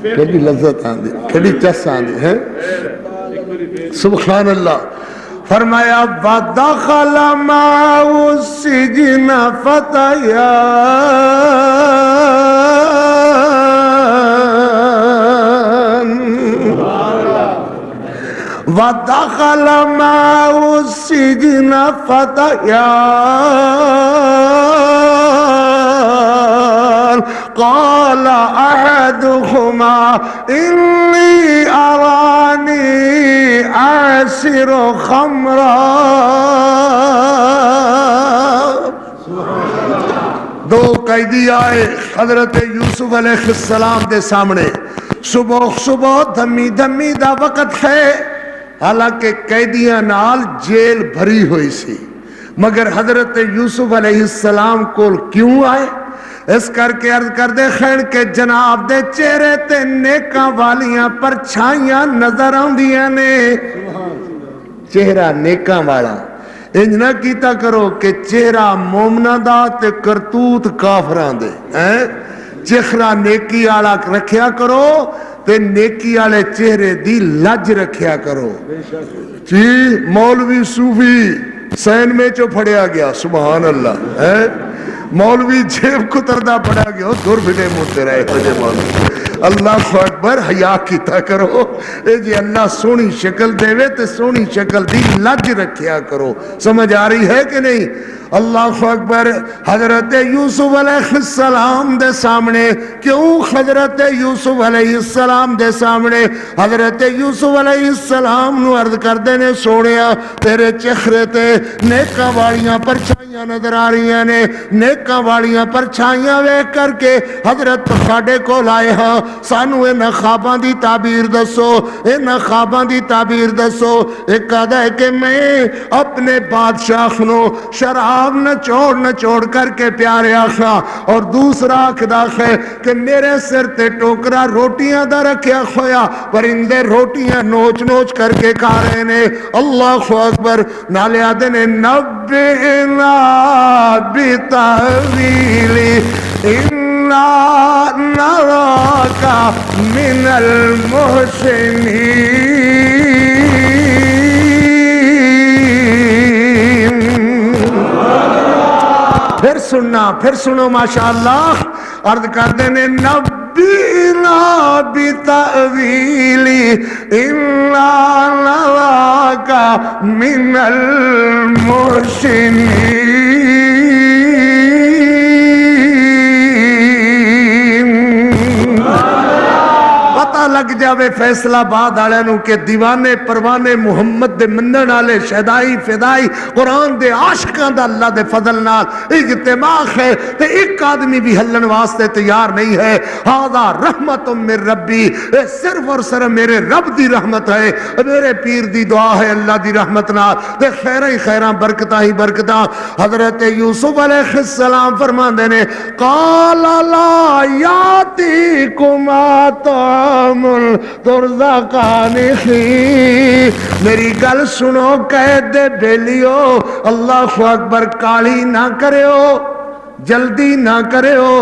کیڑی لذت آندی، کیڑی چس آندی ہے، سبحان اللہ۔ فرمایا وَدَخَلَ مَعَهُ السِّجْنَ فَتَيَانِ وَدَخَلَ مَعَهُ السِّجْنَ فَتَيَانِ قَالَ أَحَدُهُمَا إِنِّي أَرَانِي أَعْصِرُ خَمْرًا۔ دو قیدی آئے حضرت یوسف علیہ السلام دے سامنے، صبح دمی دمی دا وقت ہے، حالانکہ قیدیاں نال جیل بھری ہوئی سی، مگر حضرت یوسف علیہ السلام کو کیوں آئے؟ اس کر کے عرض کر دے خیر کہ جناب دے چہرے تے نیکاں والیاں پرچھائیاں نظر آندیاں نے، چہرہ نیکاں والا انج نہ کیتا کرو کہ چہرہ مومنہ دا تے کرتوت کافراں دے، چہرہ نیکی آلا رکھیا کرو تے نیکی آلے چہرے دی لج رکھیا کرو۔ جی مولوی صوفی سین میں چو پھڑیا گیا، سبحان اللہ، مولوی جیب کتردہ پڑا گیا، دور بھلے مجھتے رہے پڑے مولوی، اللہ اکبر، حیا کیتا کرو، اے جی اللہ سونی شکل دے وے تے سونی شکل دی لج رکھیا کرو، سمجھ آ رہی ہے کہ نہیں؟ اللہ اکبر۔ حضرت یوسف علیہ السلام دے سامنے، کیوں حضرت یوسف علیہ السلام دے سامنے؟ حضرت یوسف علیہ السلام نو عرض کر دینے سوڑیا تیرے چہرے تے نیکاں والیاں پرچھائیاں نظر آ رہی ہیں، نیکاں والیاں پرچھائیاں ویکھ کر کے حضرت ساڈے کول آئے ہاں، سانو انہاں خواباں دی تعبیر دسو، انہاں خواباں دی تعبیر دسو۔ ایک کہدا ہے کہ میں اپنے بادشاہ نو شراب نچوڑ کر کے پیارے آخا، اور دوسرا آخدا ہے کہ میرے سر تے ٹوکرا روٹیاں دا رکھیا ہویا، پرندے روٹیاں نوچ نوچ کر کے کھا رہے نے۔ اللہ اکبر۔ نالے آدھے نے نبئنا بتاویلی انا نراک من المحسنین۔ پھر سنو ماشاءاللہ، عرض کر دینے نبینا بتاویلی انا نراک من المحسنین۔ پتہ لگ جاوے فیصلہ باد آلے نو کہ دیوانے پروانے محمد دے منن آلے شہدائی فدائی قرآن دے عاشقاں دا اللہ دے فضل نال اجتماع ہے تے ایک آدمی بھی ہلن واسطے تیار نہیں ہے۔ ہاذا رحمت من ربی، صرف اور صرف میرے رب دی رحمت ہے، میرے پیر دی دعا ہے اللہ دی رحمت نال تے خیراں برکتاں ہی برکتاں۔ حضرت یوسف علیہ السلام فرماندے نے قال لا یاتیکما طعام ترزقانی، میری گل سنو قید دے بیلیو، اللہ اکبر، کالی نہ کرو، جلدی نہ کرو،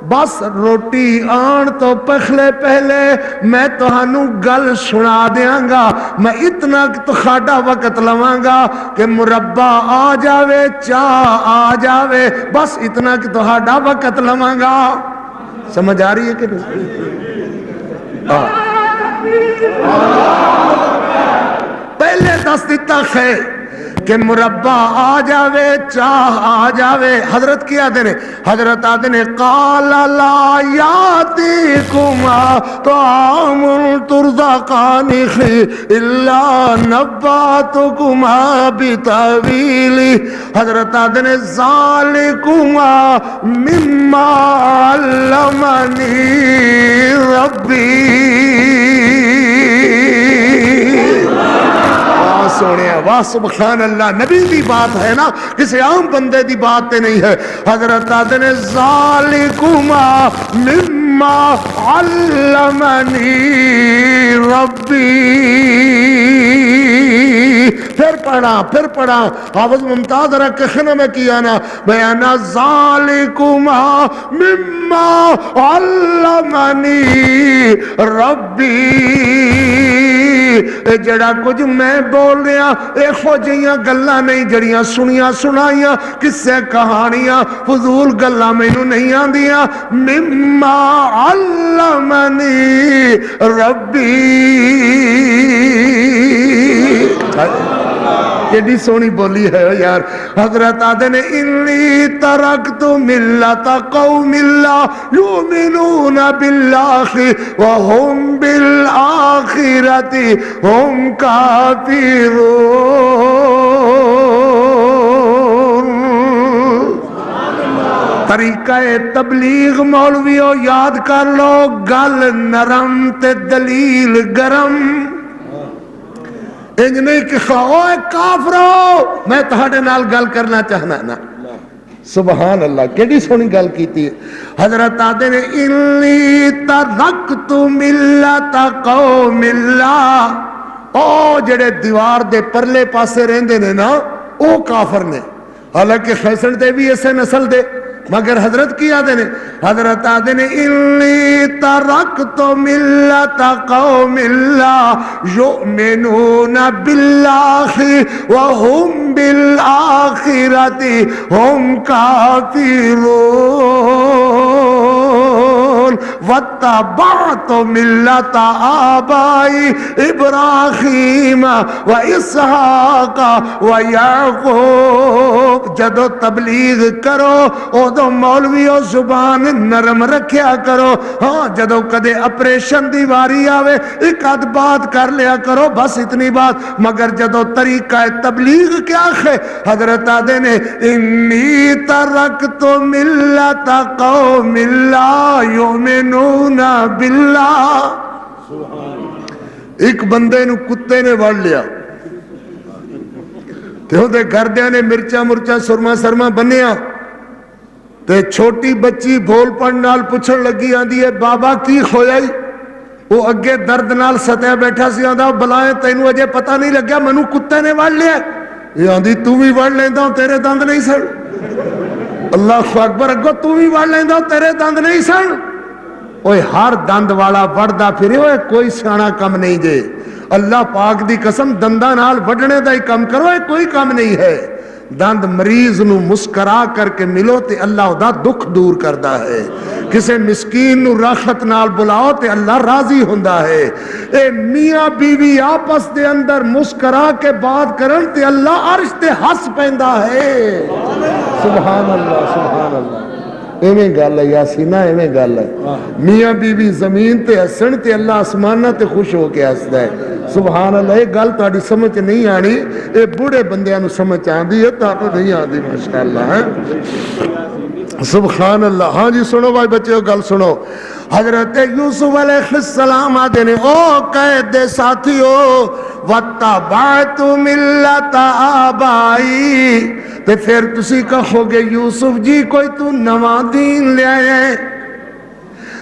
بس روٹی آن تو پہلے میں تہانوں گل سنا دیاں گا، میں اتنا تہاڈا وقت لواں گا کہ مربع آ جاوے، چاہ آ جاوے، بس اتنا کہ تہاڈا وقت لواں گا۔ سمجھ آ رہی ہے کہ نہیں؟ پہلے دس دیتا ہے کہ مربع آ جاوے، چاہ آ جاوے۔ حضرت کیا دینے؟ حضرت آدھنے قال لا یاتیکما طعام ترزقانہ الا نباتکما بتاویلی۔ حضرت آدھنے ذالکما مما علمنی ربی۔ سونے واہ سبحان اللہ، نبی دی بات ہے نا، کسی عام بندے دی بات تے نہیں ہے۔ حضرت آدھے نے ذالکما مما علمنی ربی۔ پھر پڑھا حافظ ممتاز ذرا کہنا میں کیا نا بیانا ذالکما مما علمنی ربی جڑا کچھ میں بول رہا ایہو جیاں گلاں نہیں جڑیاں سنیاں سنائیاں قصے کہانیاں فضول گلاں مینوں نہیں آندیاں مما علمنی ربی کیڑی سونی بولی ہے یار حضرت آدھے نے انی ترکت ملت قوم لا یؤمنون باللہ وهم بالآخرۃ هم کافرون طریقہ تبلیغ مولویو یاد کر لو گل نرم تے دلیل گرم انج نہیں کہ اوے کافرو میں تہاڈے نال گل کرنا چاہنا نا سبحان اللہ کیڑی سونی گل کیتی ہے حضرت آدھے نے انی ترکت ملت قوم اللہ او جڑے دیوار دے پرلے پاسے رہندے نے نا او کافر نے حالانکہ خیسن دے بھی اسے نسل دے مگر حضرت کی آدھے نے حضرت آدھے نے انی ترکت ملت قوم لا یؤمنون باللہ وهم بالآخرۃ هم کافرون واتبعت ملت آبائی ابراہیم و اسحاق و یعقوب جدو تبلیغ کرو ادو مولویو زبان نرم رکھیا کرو ہاں جدو کدے اپریشن دی واری آوے ایک آدھ بات کر لیا کرو بس اتنی بات مگر جدو طریقہ تبلیغ کیا ہے حضرت آدھے نے انی ترکت ملت قوم لا یؤمنون باللہ ایک بندے نو کتے نے وڑ لیا تے دے گھردیاں نے مرچا مرچا سرما سرما بنیا تے چھوٹی بچی بھول پڑ نال پوچھن لگی آندی ہے بابا کی کھویا ہی وہ اگے درد نال سطح بیٹھا سی آندا بلائیں تینوں اجے پتہ نہیں لگیا منو کتے نے وڑ لیا یہ آندی تو بھی وڑ لیندا تیرے دند نہیں سن اللہ اکبر اگو تو بھی وڑ لیندا تیرے دند نہیں سن اوے ہر دند والا وڑدا پھرے اوے کوئی سیاںا کم نہیں جے اللہ پاک دی قسم دنداں نال وڈنے دا ہی کم کرو اے کوئی کم نہیں ہے دند مریض نو مسکرا کر کے ملو تے اللہ دا دکھ دور کردا ہے کسے مسکین نو راحت نال بلاؤ تے اللہ راضی ہوندا ہے اے میاں بیوی آپس دے اندر مسکرا کے بات کرن تے اللہ عرش تے ہس پیندا ہے سبحان اللہ سبحان اللہ ایویں گل ہے یاسینہ ایویں گل ہے میاں بیوی زمین تے ہسن تے اللہ آسمانہ تے خوش ہو کے ہسدا ہے سبحان اللہ یہ گل تہاڈی سمجھ نہیں آنی اے بوڑھے بندیاں نو سمجھ آندی ہے تانوں نہیں آندی ماشاءاللہ ہے سبحان اللہ ہاں جی سنو بھائی بچے گل سنو حضرت یوسف علیہ السلام آدھے نے او قید دے ساتھیو واتبعت ملت آبائی تے پھر تسی کہو گے یوسف جی کوئی تو نواں دین لے آئے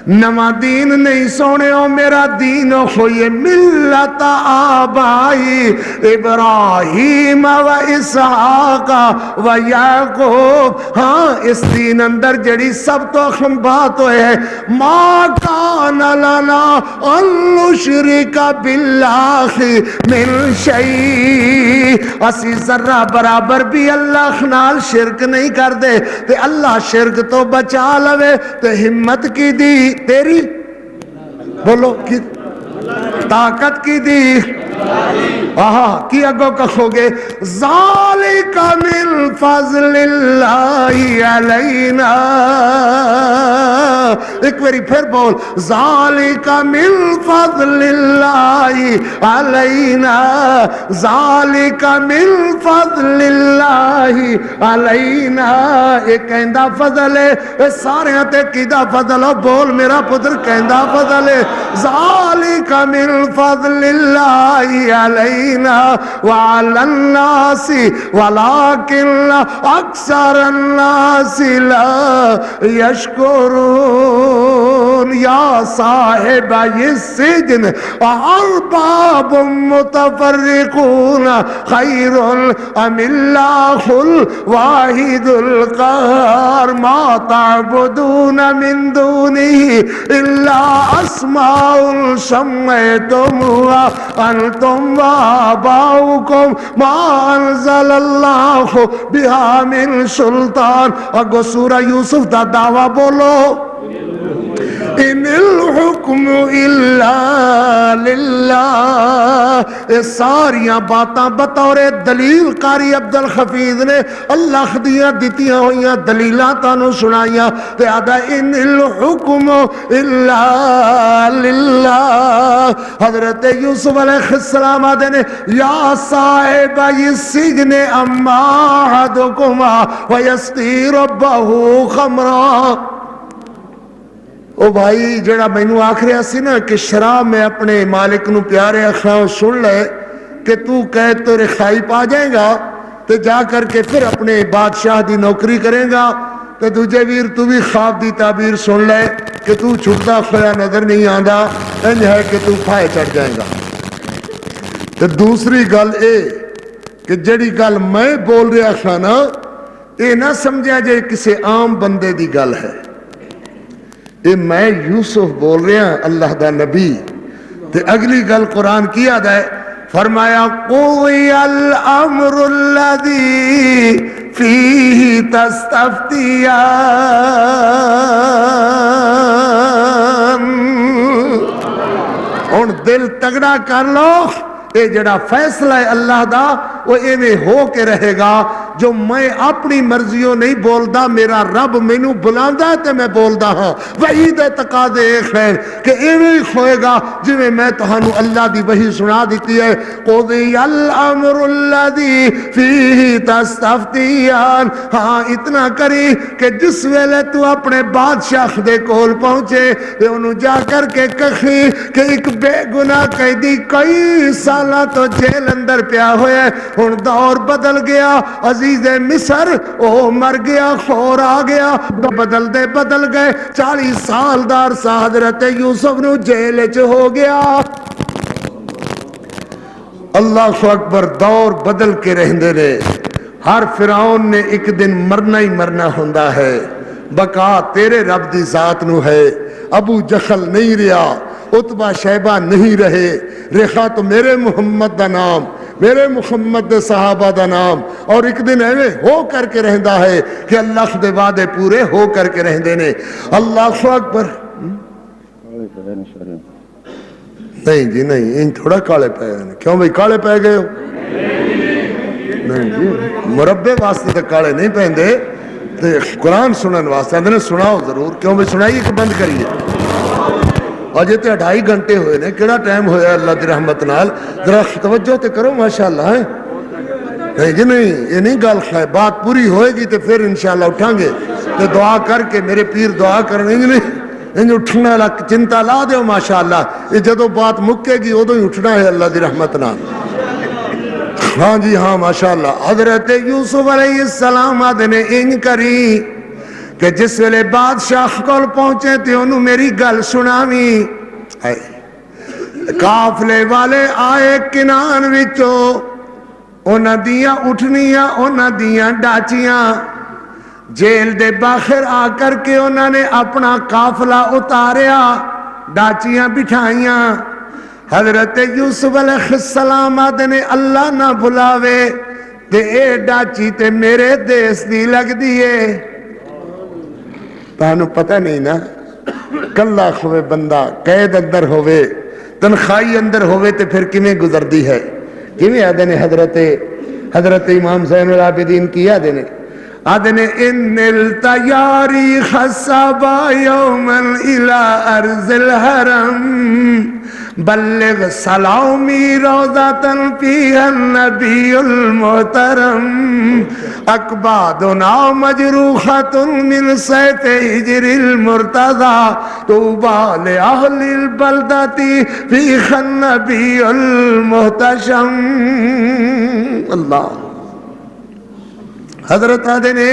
نواں دین نہیں سونے ہو میرا دین ہوئے ملت آبائی ابراہیم و اسحاق و یعقوب ہاں اس دین اندر جڑی سب تو اہم بات ہوئے ہے ما کان لنا ان نشرک باللہ من شیء اسی ذرہ برابر بھی اللہ نال شرک نہیں کر دے تے اللہ شرک تو بچا لوے تے ہمت کی دی تیری بولو کی طاقت کی دی کی اگو کہو گے ذالک من فضل اللہ علینا ایک باری پھر بول ذالک من فضل اللہ علینا ذالک من فضل اللہ علینا ایک کہندہ فضل ہے سارے تے کیدا فضل ہو بول میرا پتر کہندہ فضل ہے ذالک من فضل اللہ علینا وعلی الناس ولکن اکثر الناس لا یشکرون یا صاحب السجن ارباب متفرقون خیر ام اللہ الواحد القہار ما تعبدون من دونه الا اسماء سميتموها انتم وآباؤكم ما انزل اللہ بها من سلطان. اگو سورہ یوسف دا دعویٰ بولو ان الحکم الا للہ. یہ ساریاں باتاں بطور دلیل قاری عبدالحفیظ نے اللہ دیاں دیتیاں ہوئیاں دلیلاں تانوں سنائیاں تے آدھا ان الحکم الا للہ. حضرت یوسف علیہ السلام آدھے نے یا صاحب السجن اما احدکما ویسقی ربہ خمرا. او بھائی جڑا مینوں آکھ رہا سی نا کہ شراب میں اپنے مالک نو پیارے اکھاں سن لے کہ تو قید تو رخائی پا جائے گا تے جا کر کے پھر اپنے بادشاہ دی نوکری کرے گا تے دوجے ویر تو بھی خواب دی تعبیر سن لے کہ تو چھٹتا کھویا نظر نہیں آندا انج ہے کہ تو پھائے چڑھ جائے گا. تے دوسری گل اے کہ جڑی گل میں بول رہا تھا نا اے نہ سمجھا جائے کسی عام بندے دی گل ہے. اے میں یوسف بول رہا اللہ دا نبی تے اگلی گل قرآن کی یاد ہے فرمایا قضی الامر الذی فیہ تستفتیان. ہن دل تگڑا کر لو اے جڑا فیصلہ ہے اللہ دا وہ ایویں ہو کے رہے گا جو میں اپنی مرضیوں نہیں بولدا میرا رب مینوں بلاندا ہے تے میں بولدا ہاں. وحی دے تقاضے ایک ہے کہ ایویں ہوئے گا جویں میں تہانوں اللہ دی وحی سنا دیتی ہے. قضی الامر الذی فیہ تستفتیان. ہاں اتنا کری کہ جس ویلے تو اپنے بادشاہ دے کول پہنچے تے انہوں جا کر کے کہی کہ ایک بے گناہ قیدی کئی سالہ تو جیل اندر پیا ہوئے ہن دور بدل گیا عزیز مصر او مر گیا خور آ گیا بدل گئے 40 سال دار سا حضرت یوسف نو جیل چ ہو گیا. اللہ اکبر دور بدل کے رہندے نے. ہر فرعون نے ایک دن مرنا ہی مرنا ہوندا ہے. بقا تیرے رب دی ذات نو ہے. ابو جہل نہیں رہا عتبہ شیبہ نہیں رہے ریخا تو میرے محمد دا نام میرے محمد دے صحابہ دا نام اور ایک دن ایویں ہو کر کے رہندا ہے کہ اللہ دے وعدے پورے ہو کر کے رہندے نے. اللہ اکبر. نہیں جی نہیں ان تھوڑا کالے پے گئے. کیوں بھائی کالے پے گئے ہو؟ نہیں جی مربے واسطے تو کالے نہیں پہندے تے قرآن سنن واسطے اندر سناؤ ضرور. کیوں بھائی سنائیے کہ بند کریے. اور جی تے 2.5 گھنٹے ہوئے نے کیڑا ٹائم ہویا اللہ دی رحمت نال ذرا توجہ تے کرو ماشاءاللہ ہے. نہیں جی نہیں یہ نہیں گل ہے بات پوری ہوئے گی تو پھر انشاءاللہ اٹھاں گے تو دعا کر کے میرے پیر دعا کرنے نہیں انج اٹھنا چنتا لا دیو ماشاءاللہ. یہ جدو بات مکے گی ادو ہی اٹھنا ہے اللہ دی رحمت نال. ہاں جی ہاں ماشاءاللہ. حضرت یوسف علیہ السلام آدھے نے انج کری کہ جس ویلے بادشاہ کول پہنچے تے انہوں میری گل سناوی. قافلے والے آئے کنان وچوں انہاں دیاں اٹھنیاں انہاں دیاں ڈاچیاں جیل دے باہر آ کر کے انہاں نے اپنا قافلہ اتاریا ڈاچیاں بٹھائیاں. حضرت یوسف علیہ السلام آدھے نے اللہ نہ بلاوے تے اے ڈاچی تے میرے دیس دی لگ دیئے. تانوں پتہ نہیں نا کلا ہوئے بندہ قید اندر ہوئے تنخواہی اندر ہوئے تے پھر کیویں گزردی ہے. کیویں آدھے نے حضرت امام زین العابدین کی آدھے نے آدھنے ان التیاری خصبا یوما الى ارض الحرم بلغ سلامی روضتا فیہا النبی المحترم اکبادنا مجروحت من سیف ہجر المرتضی توبا لأہل البلدت فیہا النبی المحتشم. اللہ. حضرت آدھے نے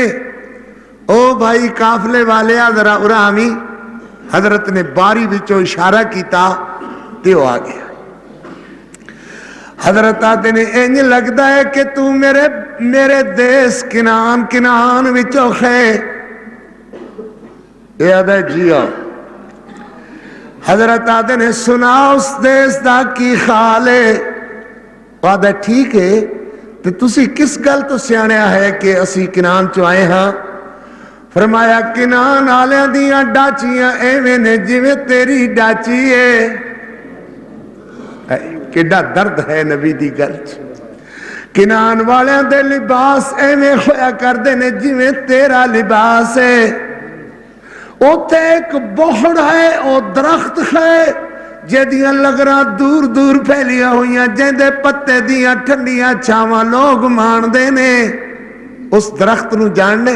او بھائی قافلے والے ذرا ارامی. حضرت نے باری بچوں اشارہ کیتا تے وہ آ گیا. حضرت آدھے نے انج لگتا ہے کہ تو میرے دیس کنان وچوں ہے. یہ آدھے جی آؤ. حضرت آدھے نے سنا اس دیس دا کی خال ہے. آدھے ٹھیک ہے تو تسی کس گل تو سیاںیا ہے کہ اسی کنان چو آئے ہاں. فرمایا کنان آلیاں دیاں ڈاچیاں ایویں نے جویں تیری ڈاچی ہے. کیڈا درد ہے نبی دی گل چ. کنان والیاں دے لباس ایویں ہویا کردے نے جویں تیرا لباس ہے. اوتھے ایک بوہڑ ہے او درخت ہے جہدیاں لگراں دور دور پھیلیاں ہوئیاں جہندے پتے دیاں ٹھنڈیاں چھاواں لوگ ماندے نے. اس درخت نو جاننے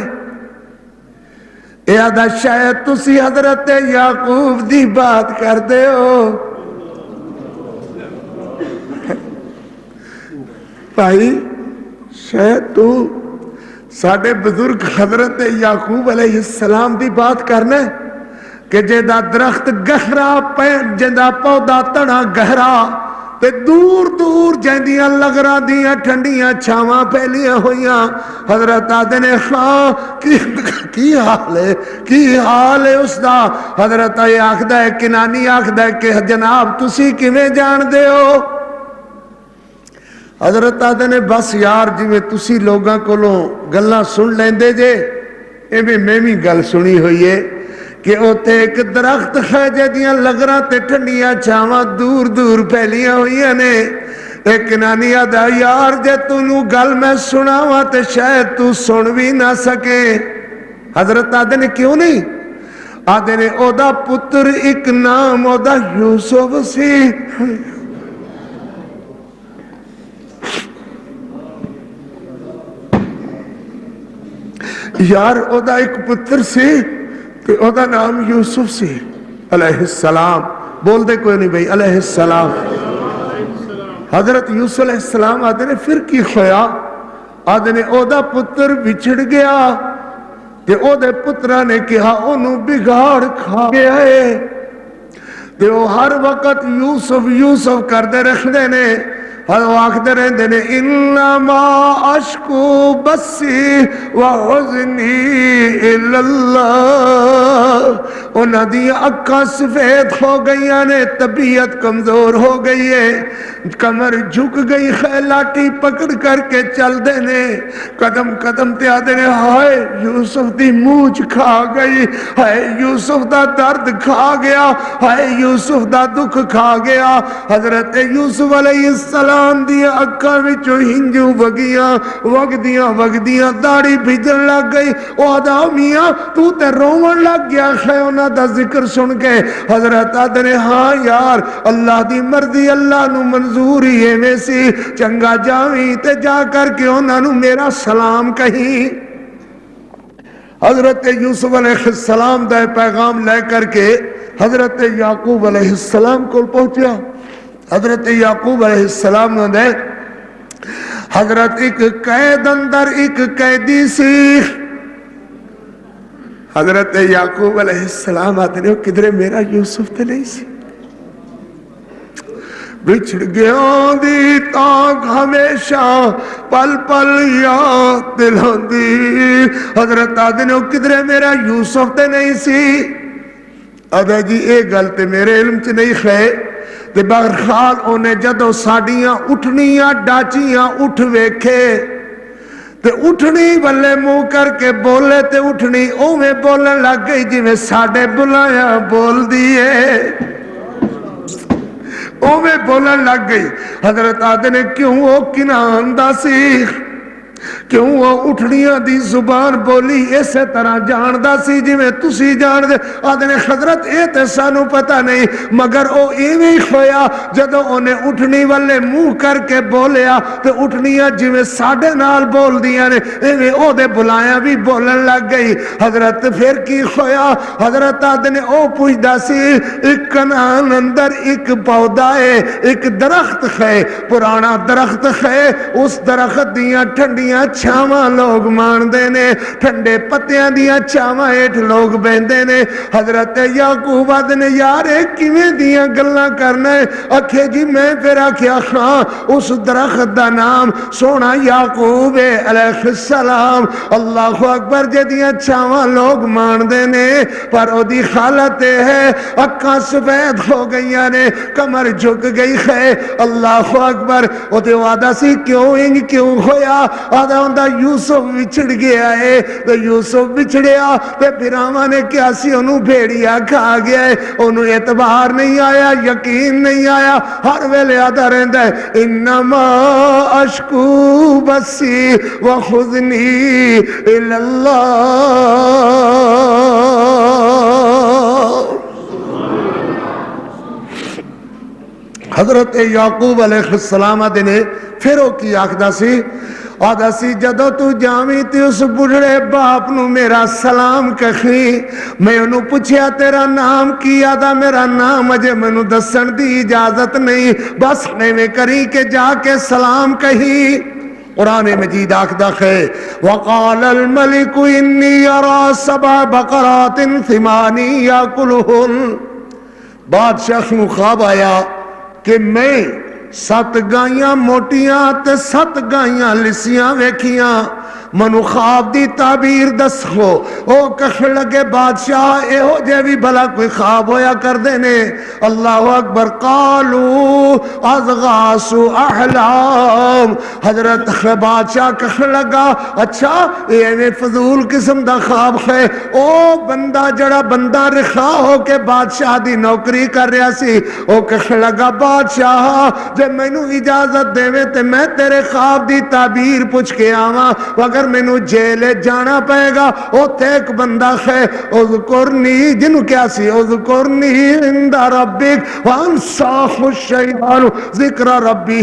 یادا شاید تسی حضرت یعقوب دی بات کر دے ہو. بھائی شاید تو ساڑھے بزرگ حضرت یعقوب علیہ السلام دی بات کرنا ہے کہ جہاں درخت گہرا جہاں پودا تنا گہرا تے دور دور جہاں لگرا دیاں ٹھنڈیاں چھاواں پھیلیاں ہوئیاں. حضرت آدھے نے خواہ کی حال ہے اس دا. حضرت یہ آکھدا ہے کنانی آکھدا ہے کہ جناب تسی کیویں جان دے ہو. حضرت آدھے نے بس یار جی میں تسی لوگاں کولوں گلاں سن لیندے جے ایویں میں بھی گل سنی ہوئی ہے کہ اوتے ایک درخت ہے جہدیاں لگراں تے ٹھنڈیاں چھاواں دور دور پھیلیاں ہوئیاں نے. ایک نانی آدھا یار جے تنوں گل میں سناواں تے شاید تو سن بھی نہ سکے. حضرت آدھے نے کیوں نہیں. آدھے نے او دا پتر ایک نام او دا یوسف سی. یار او دا ایک پتر سی کہ او دا نام یوسف سی علیہ السلام. بول دے کوئی نہیں بھئی علیہ السلام. حضرت یوسف علیہ السلام آدھے نے پھر کی خویا. آدھے نے او دا پتر بچھڑ گیا تے او دے پترہ نے کہا انہوں بگاڑ کھا گیا ہے تے او ہر وقت یوسف یوسف کر دے رکھ دے نے. وہ آکھتے رہتے نے انما اشکو بسی وحزنی اللہ. انہاں دی اکھاں سفید ہو گئیاں نے طبیعت کمزور ہو گئی ہے کمر جھک گئی ہے لاٹھی پکڑ کر کے چل دے نے قدم قدم تے آدھے نے ہائے یوسف دی موچ کھا گئی ہائے یوسف دا درد کھا گیا ہائے یوسف دا دکھ کھا گیا. حضرت یوسف علیہ السلام دی اکھاں وچوں ہنجو وگدیاں داڑھی بھیجن لگ گئی. او آدھا میاں تو تے روون لگ گیا ہے انہاں دا ذکر سن کے. حضرت آدھے نے ہاں یار اللہ دی مرضی اللہ نو منظور ہی ہے میں سی. چنگا جاویں تے جا کر کے انہاں نو میرا سلام کہیں. حضرت یوسف علیہ السلام دا پیغام لے کر کے حضرت یعقوب علیہ السلام کو پہنچیا. حضرت یعقوب علیہ السلام نے دے حضرت ایک قید اندر ایک قیدی سی. حضرت یعقوب علیہ السلام آتے نے کدھرے میرا یوسف تے نہیں سی. بچھڑ گیا دی تاک ہمیشہ پل پل یاد دلاندی. حضرت آتے نے کدھرے میرا یوسف تے نہیں سی. آدھا جی ایک گل تے میرے علم چ نہیں خے تے بہرحال انہیں جدو ساڑیاں اٹھنیاں ڈاچیاں اٹھ ویکھے تے اٹھنی بلے منہ کر کے بولے تے اٹھنی اویں بولن لگ گئی جی میں ساڑے بلایا بول دیئے اویں بولن لگ گئی. حضرت آدھے نے کیوں وہ کنان دا سی کیوں اٹھڑیاں دی زبان بولی اسی طرح جاندا سی جویں تسی جان دے آدھے حضرت اے تے سانو پتہ نہیں مگر او ایویں ہی ہویا جدو انہیں اٹھنی والے منہ کر کے بولیا تے اٹھنیاں جویں ساڈے نال بول دیاں نے ایویں او دے بلایاں بھی بولن لگ گئی حضرت پھر کی ہویا حضرت آدھے او پوچھدا سی ایک کنان اندر ایک پودا ہے ایک درخت ہے پرانا درخت ہے اس درخت دیاں ٹھنڈیاں چھاواں لوگ ماندے نے ٹھنڈے پتیاں دیاں چھاواں ہیٹھ لوگ بیندے نے حضرت یعقوب نے یار کیویں دیاں گلاں کرنا ہے اکھے جی میں پھر آکھیا ہاں اس درخت دا نام سونا یعقوب علیہ السلام اللہ اکبر جدیاں چھاواں لوگ ماندے نے پر او دی حالت ہے اکھاں سفید ہو گئیاں نے کمر جھک گئی ہے اللہ اکبر او دے وعدہ سی کیوں انج کیوں ہویا آدھا ہوندا یوسف بچھڑ گیا ہے تو یوسف بچھڑیا تے فراون نے کیا سی انہوں بھیڑیا کھا گیا ہے انہوں اعتبار نہیں آیا یقین نہیں آیا ہر ویلے آدھا رہندا ہے انما اشکو بسی وخذنی الاللہ حضرت یعقوب علیہ السلام نے پھر او کی آکھدا سی جدو تو جاویں تے اس بڑھڑے باپ نو میرا سلام کہی میں انہوں پوچھیا تیرا نام کی آدھا میرا نام اجے منو دسن دی اجازت نہیں بس میں کری کہ جا کے سلام کہی قرآن مجید آکھدا ہے وقال الملک انی ارا سبع بقرات ثمان یاکلہن بادشاہ کو خواب آیا کہ میں 7 گائیاں موٹیاں تے 7 گائیاں لسیاں ویکھیاں منو خواب دی تعبیر دس ہو او کہہ لگے بادشاہ اے ہو جے بھی بھلا کوئی خواب ہویا کر دینے اللہ اکبر قالو اضغاث احلام حضرت بادشاہ کہہ لگا اچھا اے فضول قسم دا خواب ہے او بندہ جڑا بندہ رخا ہو کے بادشاہ دی نوکری کر رہا سی او کہہ لگا بادشاہ جے مینو اجازت دے تے میں تیرے خواب دی تعبیر پوچھ کے آواں اگر مینو جیلے جانا پائے گا اوتھے ایک بندہ ہے اذکرنی جنو کیا سی اذکرنی عند ربک وانساہ الشیطان ذکر ربی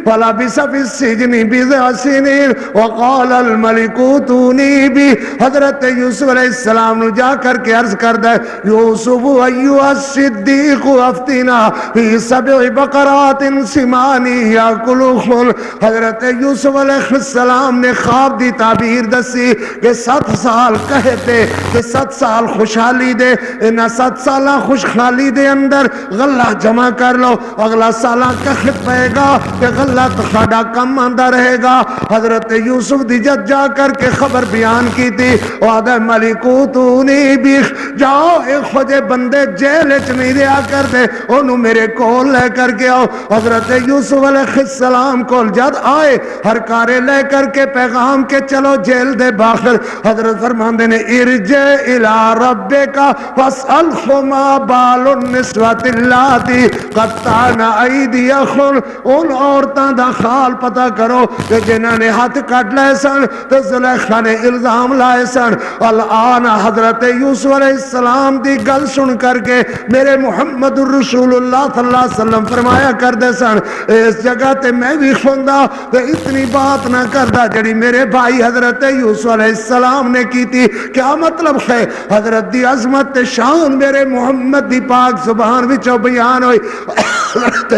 فلبث فی السجن بضع سنین وقال الملک اتونی بی حضرت یوسف علیہ السلام نو جا کر کے عرض کردہ یوسف ایوہ الصدیق افتنا فی 7 بقرات سمان یاکلہن حضرت یوسف علیہ السلام نے خواب دی تعبیر دسی کہ 7 سال کہتے کہ 7 سال خوشحالی دے انہا 7 سالہ خوشحالی دے اندر غلہ جمع کر لو اگلا سالہ کہت پائے گا کہ غلہ تخاڑا کم آندہ رہے گا حضرت یوسف دی جد جا کر کے خبر بیان کی تھی وعدہ ملکوتونی بیخ جاؤ ایک خوجے بندے جیل اچنی دیا کر دے انہوں میرے کول لے کر کے آؤ حضرت یوسف علیہ السلام کول جد آئے ہر کارے لے کر کے پیغام کے چلو جیل دے باخر حضرت فرماندے نے ارجع الى ربکا فاسألہ ما بال النسوة اللاتی قطعن ایدیہن ان عورتاں دا خال پتہ کرو کہ جنہاں نے ہاتھ کٹ لائے سن تو زلیخہ نے الزام لائے سن الان حضرت یوسف علیہ السلام دی گل سن کر کے میرے محمد الرسول اللہ صلی اللہ علیہ وسلم فرمایا کر دے سن اس جگہ تے میں بھی خوندہ تو اتنی بات نہ کردہ جڑی میرے بھائی حضرت یوسف علیہ السلام نے کی تھی کیا مطلب ہے حضرت دی عظمت شان میرے محمد دی پاک زبان وچوں بیان ہوئی حضرت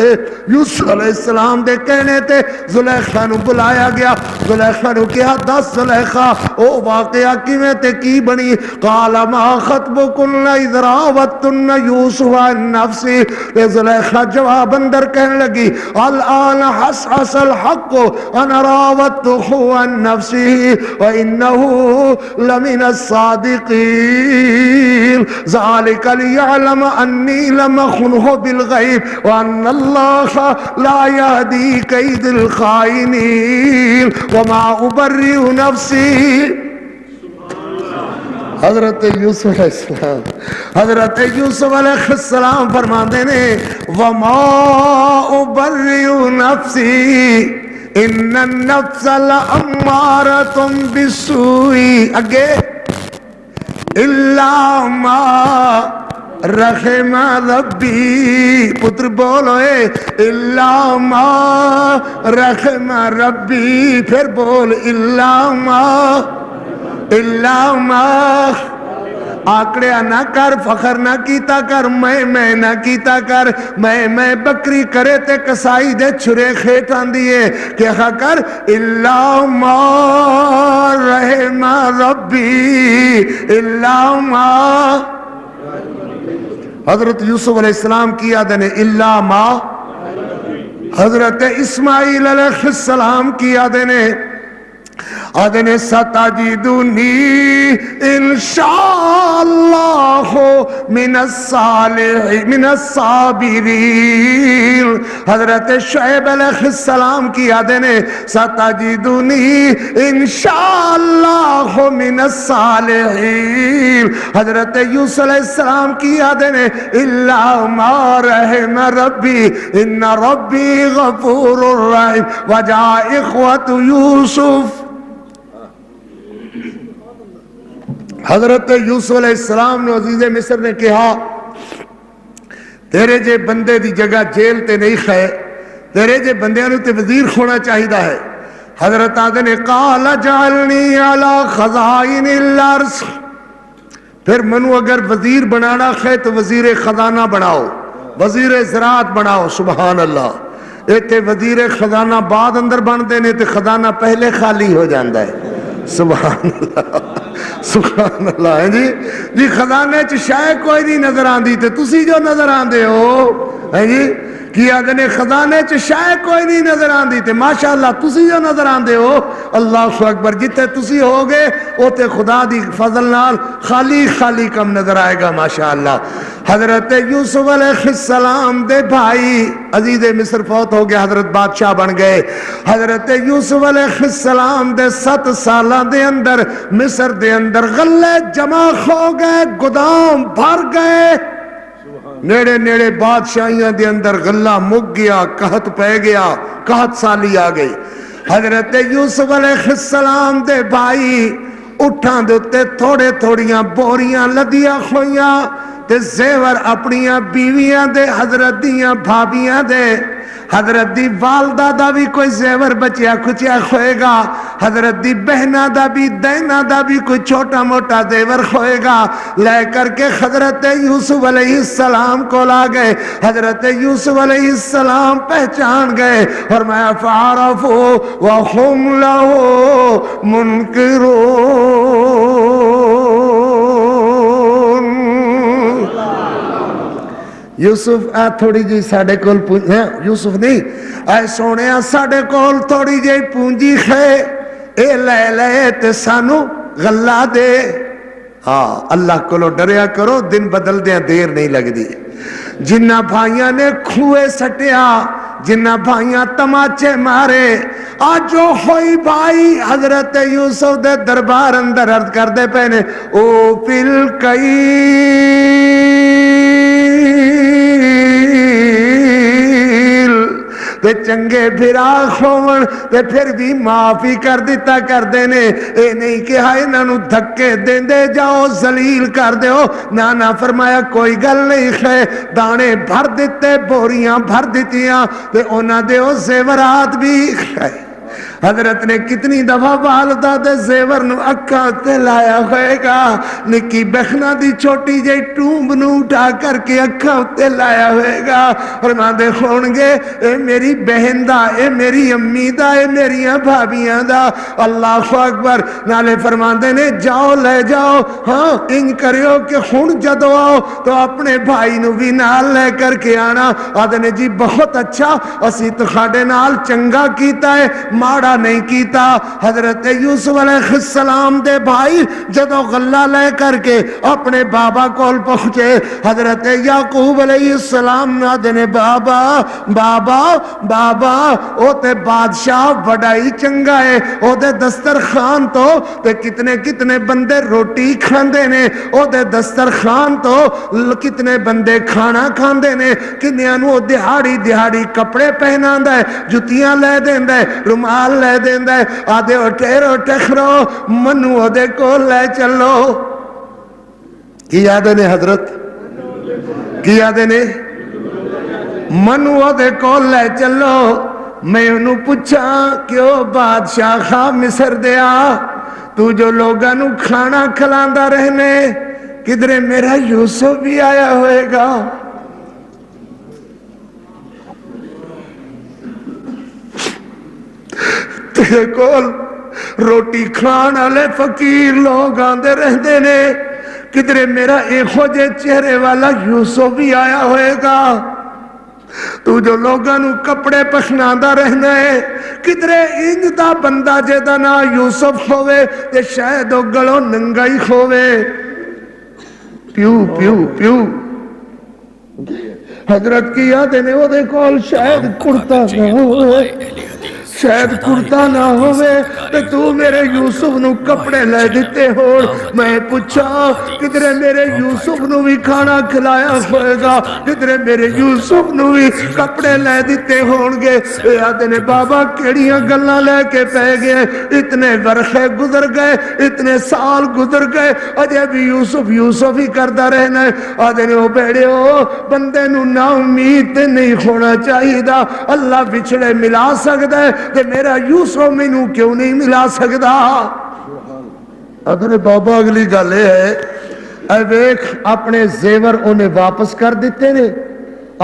یوسف علیہ السلام دے کہنے تے زلیخہ نو بلایا گیا زلیخہ نو کیا 10 زلیخہ او واقعہ کیویں تے کی بنی قال ما خطبکن اذ راوتن یوسف عن نفسی تے زلیخہ جواب اندر کہنے لگی الان حسس الحق انا راوتہ عن نفسی وانه لمن الصادقین ذالک لیعلم انی لم اخنہ بالغیب وان اللہ لا یہدی کید الخائنین وما ابرئ نفسی حضرت یوسف علیہ السلام حضرت یوسف علیہ السلام فرماندے نے وما ابرئ نفسی ان النفس لامارۃ بالسوء اگے الا ما رحم ربی پتر بولو الا ما رحم ربی پھر بول الا ما آکڑیا نہ کر فخر نہ کیتا کر میں نہ کیتا کر میں بکری کرے تے کسائی دے چھرے کھیٹ آندیے کہ کر الا ما رحم ربی الا ما حضرت یوسف علیہ السلام کی یاد نے الا ما حضرت اسماعیل علیہ السلام کی یاد نے آدھنے ستجدنی انشاءاللہ من الصابرین حضرت شعیب علیہ السلام کی آدھنے ستجدنی انشاءاللہ من الصالحین حضرت یوسف علیہ السلام کی آدھنے الا ما رحم ربی ان ربی غفور الرحیم وجاء اخوت یوسف حضرت یوسف علیہ السلام نے عزیز مصر نے کہا تیرے جے بندے دی جگہ جیل تے نہیں خے تیرے جے بندیاں نو تے وزیر کھونا چاہیدہ ہے حضرت آدھے نے قال جعلنی علی خزائن الارض پھر منو اگر وزیر بنانا خے تو وزیر خزانہ بناؤ وزیر زراعت بناؤ سبحان اللہ ایتے وزیر خزانہ بعد اندر بن دینے تے خزانہ پہلے خالی ہو جاندہ ہے سبحان اللہ سبحان اللہ ہے جی خزانے چ شے کوئی نہیں نظر آندی تے تسی جو نظر آندے ہو ہے جی کی آدھنے خزانے چ شے کوئی نہیں نظر آندی تے ماشاءاللہ تسی جو نظر آندے ہو اللہ اکبر جتے تسی ہوگے او تے خدا دی فضل نال خالی کم نظر آئے گا ماشاءاللہ حضرت یوسف علیہ السلام دے بھائی عزیز مصر فوت ہو گیا حضرت بادشاہ بن گئے حضرت یوسف علیہ السلام دے 7 سالہ دے اندر مصر دے اندر غلے جمع ہو گئے گدام بھر گئے نیڑے بادشاہیاں دے اندر غلہ مک گیا قحط پہ گیا قحط سالی آ گئی حضرت یوسف علیہ السلام دے بھائی اٹھاں دے تھوڑیاں بوریاں لدیاں کھویاں تے زیور اپنیاں بیویاں دے حضرت دیاں بھابیاں دے حضرت دی والدہ دا بھی کوئی زیور بچیا کچیا کھوئے گا حضرت دی بہنہ دا بھی دینہ دا بھی کوئی چھوٹا موٹا زیور کھوئے گا لے کر کے حضرت یوسف علیہ السلام کو لا گئے حضرت یوسف علیہ السلام پہچان گئے اور میں فعرفوا وهم له منکرون یوسف اے تھوڑی جی ساڑھے کول یوسف نہیں اے سونے ساڑھے کول تھوڑی جی پونجی خے اے لے تے سانو غلہ دے ہاں اللہ کو لو ڈریا کرو دن بدل دیا دیر نہیں لگ دی جنہ بھائیاں نے کھوئے سٹیا جنہ بھائیاں تماچے مارے آجو ہوئی بھائی حضرت یوسف دے دربار اندر عرض کر دے پہنے او پل کئی تے چنگے بھرا کھوڑ تے پھر بھی معافی کر دیتا کر دینے اے نہیں کہ ہائے نانو دھکے دیں دے جاؤ ذلیل کر دے ہو نانا فرمایا کوئی گل نہیں خے دانے بھر دیتے بوریاں بھر دیتیاں تے اونا دے ہو زیورات بھی خے حضرت نے کتنی دفعہ والدہ دے زیور نو اکھا تے لایا ہوئے گا نکی بخنا دی چھوٹی جے ٹومب نو اٹھا کر کے اکھا تے لایا ہوئے گا اور ماں دے خونگے اے میری بہن دا اے میری امی دا اے میری بھابیاں دا اللہ اکبر نالے فرمان دے نے جاؤ لے جاؤ ہاں انج کریو کہ خون جدو آؤ تو اپنے بھائی نو بھی نال لے کر کے آنا آدھنے جی بہت اچھا اسی تو خاڑے نال چنگا کیتا ہے ماڑا گوارا نہیں کیتا۔ حضرت یوسف علیہ السلام دے بھائی جدو غلہ لے کر کے اپنے بابا کول پہنچے، حضرت یعقوب علیہ السلام نہ دینے بابا بابا بابا او تے بادشاہ بڑائی چنگا ہے، او دے دسترخوان تو تے کتنے کتنے بندے روٹی کھاندے نے، او دے دسترخوان تو کتنے بندے کھانا کھاندے نے، کنیاں نو دہاڑی دہاڑی کپڑے پہناندا ہے، جتیاں لے دیندا ہے، رومال لے دیندا ہے، آدھے ٹھہرو ٹھہرو منو او دے کول لے چلو۔ کی یاد نے حضرت؟ کی یاد نے؟ منو او دے کول لے چلو۔ میں انہوں پوچھا کیوں بادشاہ خواہ مصر دیا تو جو لوگاں نو کھانا کھلاندا رہنے، کدھرے میرا یوسف بھی آیا ہوئے گا؟ تیرے کول روٹی کھان والے فقیر لوگ آندے رہندے نے، کدھرے میرا ایک ہو جے چہرے والا یوسف بھی آیا ہوئے گا؟ تو جو لوگاں نو کپڑے پہناندا رہنا ہے، کدھرے انج دا بندہ جے دا نا یوسف ہوئے تے شاید او گلوں ننگا ہی ہوئے۔ پیو پیو پیو حضرت کی یاد ہے وہ دے کول شاید کرتا نہ ہوئے، شاید کرتا نہ ہوئے تے تو میرے یوسف نو کپڑے لے دیتے ہو۔ میں پوچھا کدھرے میرے یوسف نو بھی کھانا کھلایا ہوئے گا، کدھرے میرے یوسف نو بھی کپڑے لے دیتے ہونگے۔ یاد نے بابا کیڑیاں گلاں لے کے پہ گئے، اتنے برخے گزر گئے، اتنے سال گزر گئے، اجے بھی یوسف یوسف ہی کردہ رہنا ہے۔ آدھے نے او بیڑے ہو بندے نو نا امید نہیں ہونا چاہیے دا، اللہ بچھڑے ملا سکتا ہے کہ میرا یوسف مینوں کیوں نہیں ملا سکتا؟ ادھر بابا اگلی گل ہے، اے ویکھ اپنے زیور انہیں واپس کر دیتے نے،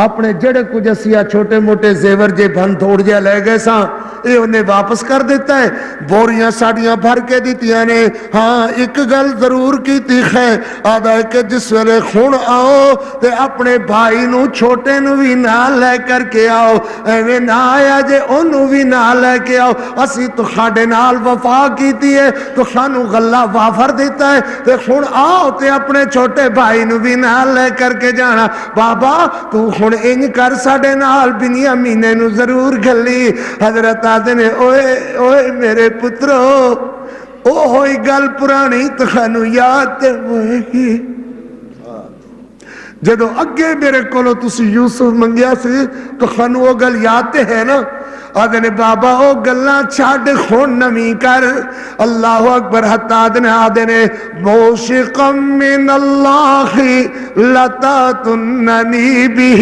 اپنے جڑے کچھ اسیا چھوٹے موٹے زیور جے بھن تھوڑ جے لے گئے ساں، یہ انہیں واپس کر دیتا ہے، بوریاں ساڑیاں بھر کے دیتیاں نے۔ ہاں ایک گل ضرور کی تیخ ہے، آدھا ہے کہ جس ویلے خون آؤ تے اپنے بھائی نو چھوٹے نو بھی نہ لے کر کے آؤ، ایویں نہ آیا جے انہوں بھی نہ لے کے آؤ، اسی تو خاڑے نال وفا کیتی ہے تو خانو غلہ وافر دیتا ہے، تے خون آؤ تے اپنے چھوٹے بھائی نو بھی نہ لے کر کے جانا۔ بابا تو خون انج کر ساڑے نال بنیامین نو ضرور گھلی۔ حضرت آدھے نے اوئے اوئے میرے پترو، او ہوئی گل پرانی تخانو یاد تے ہوئے گی جدو اگے میرے کولو تسی یوسف منگیا سی تو خانو او گل یاد تے ہے نا؟ آدھے نے بابا او گلنا چھاڑ خون نمی کر، اللہ اکبر۔ حتی آدھے نے موشقا من اللہ لتاتننی بھی،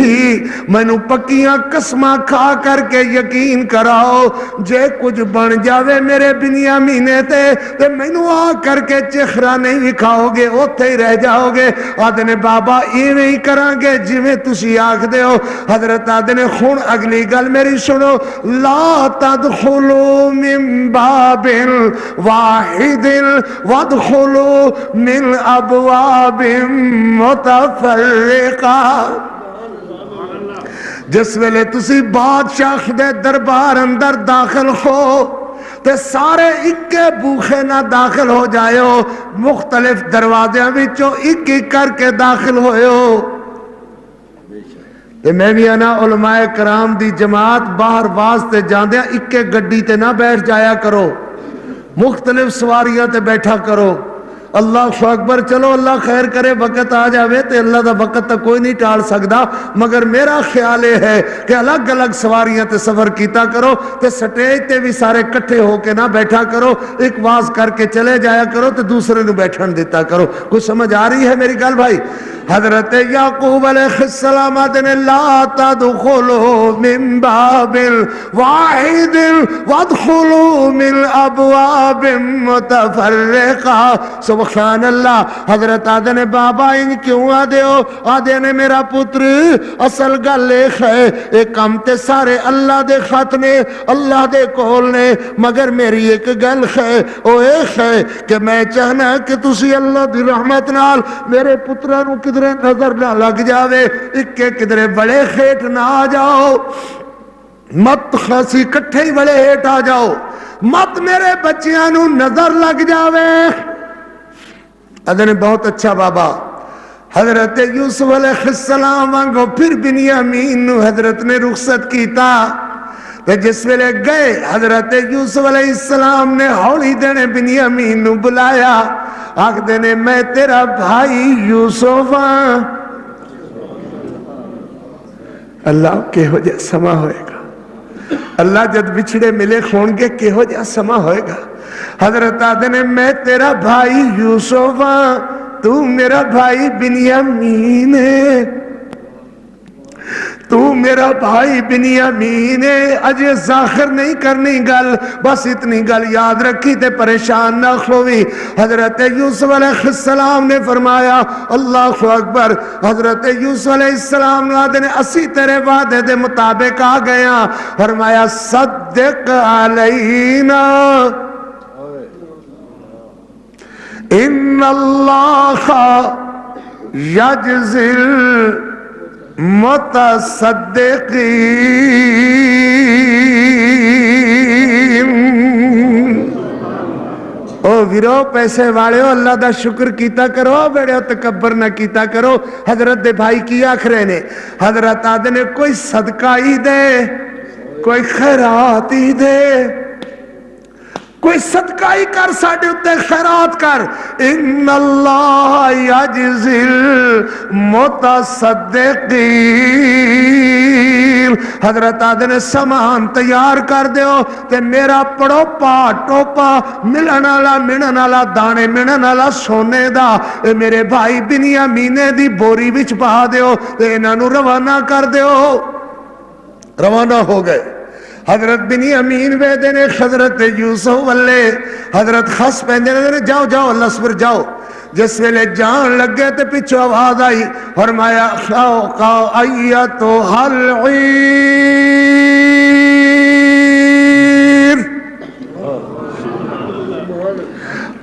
مینو پکیاں قسمہ کھا کر کے یقین کراؤ جے کچھ بن جاوے میرے بنیامین تے مینو آ کر کے چخرا نہیں دکھاؤ گے، اوتھے ہی رہ جاؤ گے۔ آدھے نے بابا ایویں ہی کران گے جویں تسی آکھ دے ہو۔ حضرت آدھے نے خون اگلی گل میری سنو، لا تدخلوا من باب واحد وادخلوا من ابواب متفرقہ۔ جس ویلے تسی بادشاہ دے دربار اندر داخل ہو تے سارے اکے بوخے نہ داخل ہو جائے ہو، مختلف دروازیاں وچوں ایک ایک کر کے داخل ہوئے ہو۔ تے میں بھی آنا علماء کرام دی جماعت باہر واسطے جاندیاں اکے گڈی تے نہ بیٹھ جایا کرو، مختلف سواریاں تے بیٹھا کرو۔ اللہ اکبر، چلو اللہ خیر کرے، وقت آ جاوے تے اللہ دا وقت تک کوئی نہیں ٹال سکدا، مگر میرا خیال ہے کہ الگ الگ سواریاں تے سفر کیتا کرو تے سٹیج تے بھی سارے کٹھے ہو کے نہ بیٹھا کرو، ایک واز کر کے چلے جایا کرو تے دوسرے نو بیٹھن دیتا کرو۔ کچھ سمجھ آ رہی ہے میری گل بھائی؟ حضرت یعقوب علیہ السلام نے لا تدخلوا من باب واحد وادخلوا من ابواب متفرقہ۔ سبحان اللہ۔ حضرت آدھے نے بابا ان کیوں آدھے ہو؟ آدھے نے میرا پتر اصل گل ایک ہے، ایک کام تے سارے اللہ دے خط نے، اللہ دے کول نے، مگر میری ایک گل ہے، او ایک ہے کہ میں چاہنا کہ تسی اللہ دی رحمت نال میرے پترہ نو کدھرے نظر نہ لگ جاوے، اکے کدھرے بڑے خیٹ نہ آ جاؤ، مت خاصی کٹھے ہی بڑے ہیٹ آ جاؤ۔ مت میرے بچیاں نو نظر لگ جاوے۔ ادنے بہت اچھا بابا، حضرت یوسف علیہ السلام وانگو پھر بنیامین نو حضرت نے رخصت کیتا تے جس ویلے گئے حضرت یوسف علیہ السلام نے ہولی دینے بنیامین نو بلایا، آکھ دینے میں تیرا بھائی یوسف ہاں۔ اللہ کہو جا سما ہوئے گا، اللہ جد بچھڑے ملے خون کے کہو جا سما ہوئے گا۔ حضرت آدھے نے میں تیرا بھائی یوسف ہاں، تو میرا بھائی بنیامین ہے، تو میرا بھائی بنیامین ہے۔ اجے ظاہر نہیں کرنی گل، بس اتنی گل یاد رکھی تے پریشان نہ ہوئی۔ حضرت یوسف علیہ السلام نے فرمایا اللہ اکبر۔ حضرت یوسف علیہ السلام نے اسی تیرے وعدے دے مطابق آ گیا، فرمایا صدق علینا ان اللہ یجزی متصدقین۔ او ویرو پیسے والے ہو، اللہ دا شکر کیتا کرو، بیڑے تکبر نہ کیتا کرو۔ حضرت دے بھائی کی آخرے نے حضرت آدھے نے کوئی صدقہ ہی دے، کوئی خیرات ہی دے، کوئی صدقہ ہی کر، ساڑھے اتے خیرات کر۔ ان اللہ یجزی المتصدقین۔ حضرت آدھے نے سامان تیار کر دیو تے میرا پڑوپا ٹوپا ملن والا دانے ملن والا سونے دا اے میرے بھائی بنیامین دی بوری وچ پا دیو تے انہاں نو روانہ کر دیو۔ روانہ ہو گئے۔ حضرت بنیامین ویدے نے حضرت یوسف والے حضرت خس پہنے نے جاؤ جاؤ اللہ سبر جاؤ۔ جس ویلے جان لگے تے پیچھو آواز آئی، فرمایا ایتھا العیر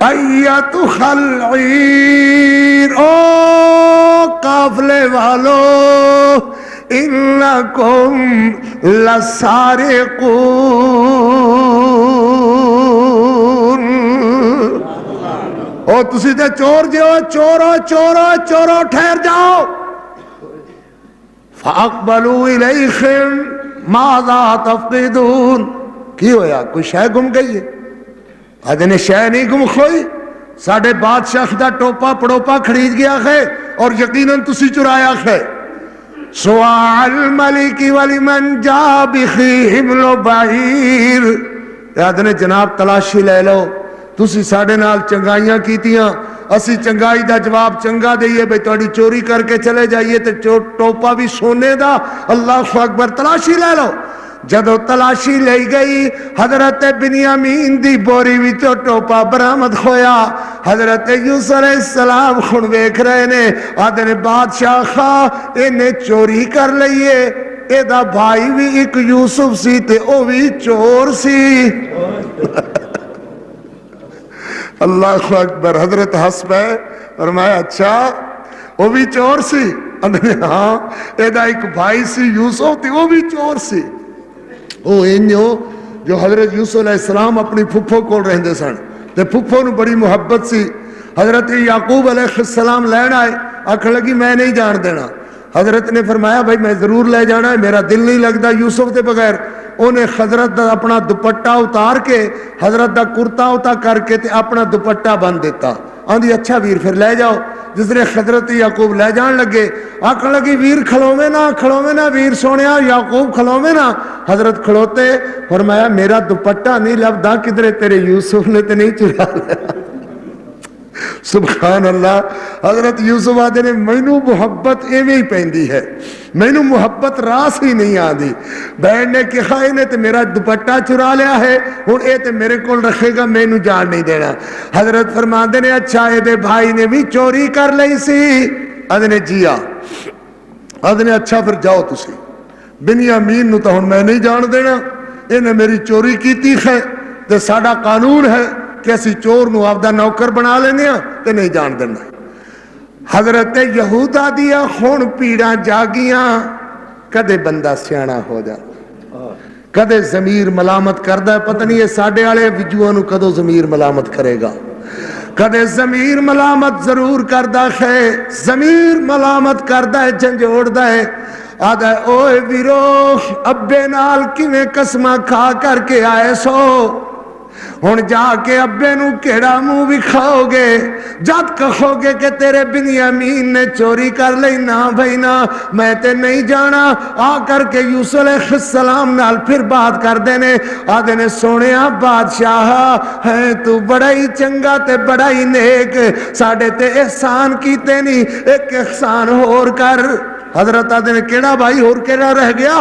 ایتھا العیر، او قافلے والو انکم لسارقون، او تسی تے چور جے ہو، چورو چورو چورو ٹھہر جاؤ۔ فاقبلوا الیہم ماذا تفقدون، کی ہویا کوئی شے گم گئی ہے؟ آدھے شے نہیں گم کھوئی، ساڑھے بادشاہ دا ٹوپا پڑوپا خرید گیا ہے اور یقیناً تسی چرایا ہے۔ سواء الملک ولمن جا بخی حمل بعیر، یاد نے جناب تلاشی لے لو، تسی ساڑھے نال چنگائیاں کیتیاں، اسی چنگائی دا جواب چنگا دئیے بھئی توڑی چوری کر کے چلے جائیے تے ٹوپا بھی سونے دا، اللہ اکبر، تلاشی لے لو۔ جدو تلاشی لے گئی حضرت بنیامین دی بوری وچوں ٹوپا برآمد ہویا۔ حضرت یوسف علیہ السلام خون ویکھ رہے نے، آدھے نے بادشاہ خواہ انہیں چوری کر لئیے، اے دا بھائی بھی ایک یوسف سی تے او بھی چور سی۔ اللہ اکبر۔ حضرت حسب ہے فرمایا اچھا وہ بھی چور سی؟ ہاں، اے دا ایک بھائی سی یوسف تے وہ بھی چور سی۔ او انہو جو حضرت یوسف علیہ السلام اپنی پھپھو کو رہندے سن تے پھپھو نو بڑی محبت سی۔ حضرت یعقوب علیہ السلام لین آئے، آکھن لگی میں نہیں جان دینا۔ حضرت نے فرمایا بھائی میں ضرور لے جانا ہے، میرا دل نہیں لگتا یوسف دے بغیر۔ انہیں حضرت دا اپنا دوپٹہ اتار کے حضرت دا کرتا اتا کر کے تے اپنا دوپٹہ بند دیتا، آندھی اچھا ویر پھر لے جاؤ۔ جس نے حضرت یعقوب لے جان لگے، آکھن لگی ویر کھلووے نا ویر سونیا، یعقوب کھلووے نا۔ حضرت کھلوتے، فرمایا میرا دوپٹہ نہیں لبدا کدھرے تیرے یوسف نے تے نہیں چرا لیا۔ سبحان اللہ۔ حضرت یوسف آدھے نے مینو محبت ایویں ہی پیندی ہے، مینو محبت راس ہی نہیں آدھی۔ بہن نے کہا انہیں تے میرا دوپٹہ چرا لیا ہے، ہن اے تے میرے کول رکھے گا، مینو جان نہیں دینا۔ حضرت فرماندے نے اچھا اے دے بھائی نے بھی چوری کر لئی سی؟ آدھے نے جی آ۔ آدھے نے اچھا پھر جاؤ تسی، بنیامین نو تو ہن میں نہیں جان دینا، انہیں میری چوری کیتی ہے تے ساڈا قانون ہے کہ اسی چور نو آپ دا نوکر بنا لینے ہیں تے نہیں جان دینا۔ حضرت یہودا دیا خون پیڑاں جاگیاں، کدے بندہ سیانا ہو جا، کدے ضمیر ملامت کردا ہے، پتہ نہیں یہ ساڈے والے وجوہاں نو کدوں ضمیر ملامت کرے گا. کدے ضمیر ملامت ضرور کردا ہے، ضمیر ملامت کردا ہے، جھنجھوڑدا ہے، آدھا ہے اوئے ویرو ابے نال کیویں قسماں کھا کر کے آئے سو، ہن جا کے ابے نو کیڑا منہ وکھاؤ گے جد کہو گے کہ تیرے بنیامین نے چوری کر لئی؟ نہ بھائی نہ، میں تے نہیں جانا. آ کر کے یوسف علیہ السلام نال پھر بات کر دینے، آدھے نے سونیا بادشاہ ہے تو بڑا ہی چنگا تے بڑا ہی نیک، ساڈے تے احسان کیتے نہیں، ایک احسان ہور کر. حضرت آدھے نے کیڑا بھائی ہور کیڑا رہ گیا؟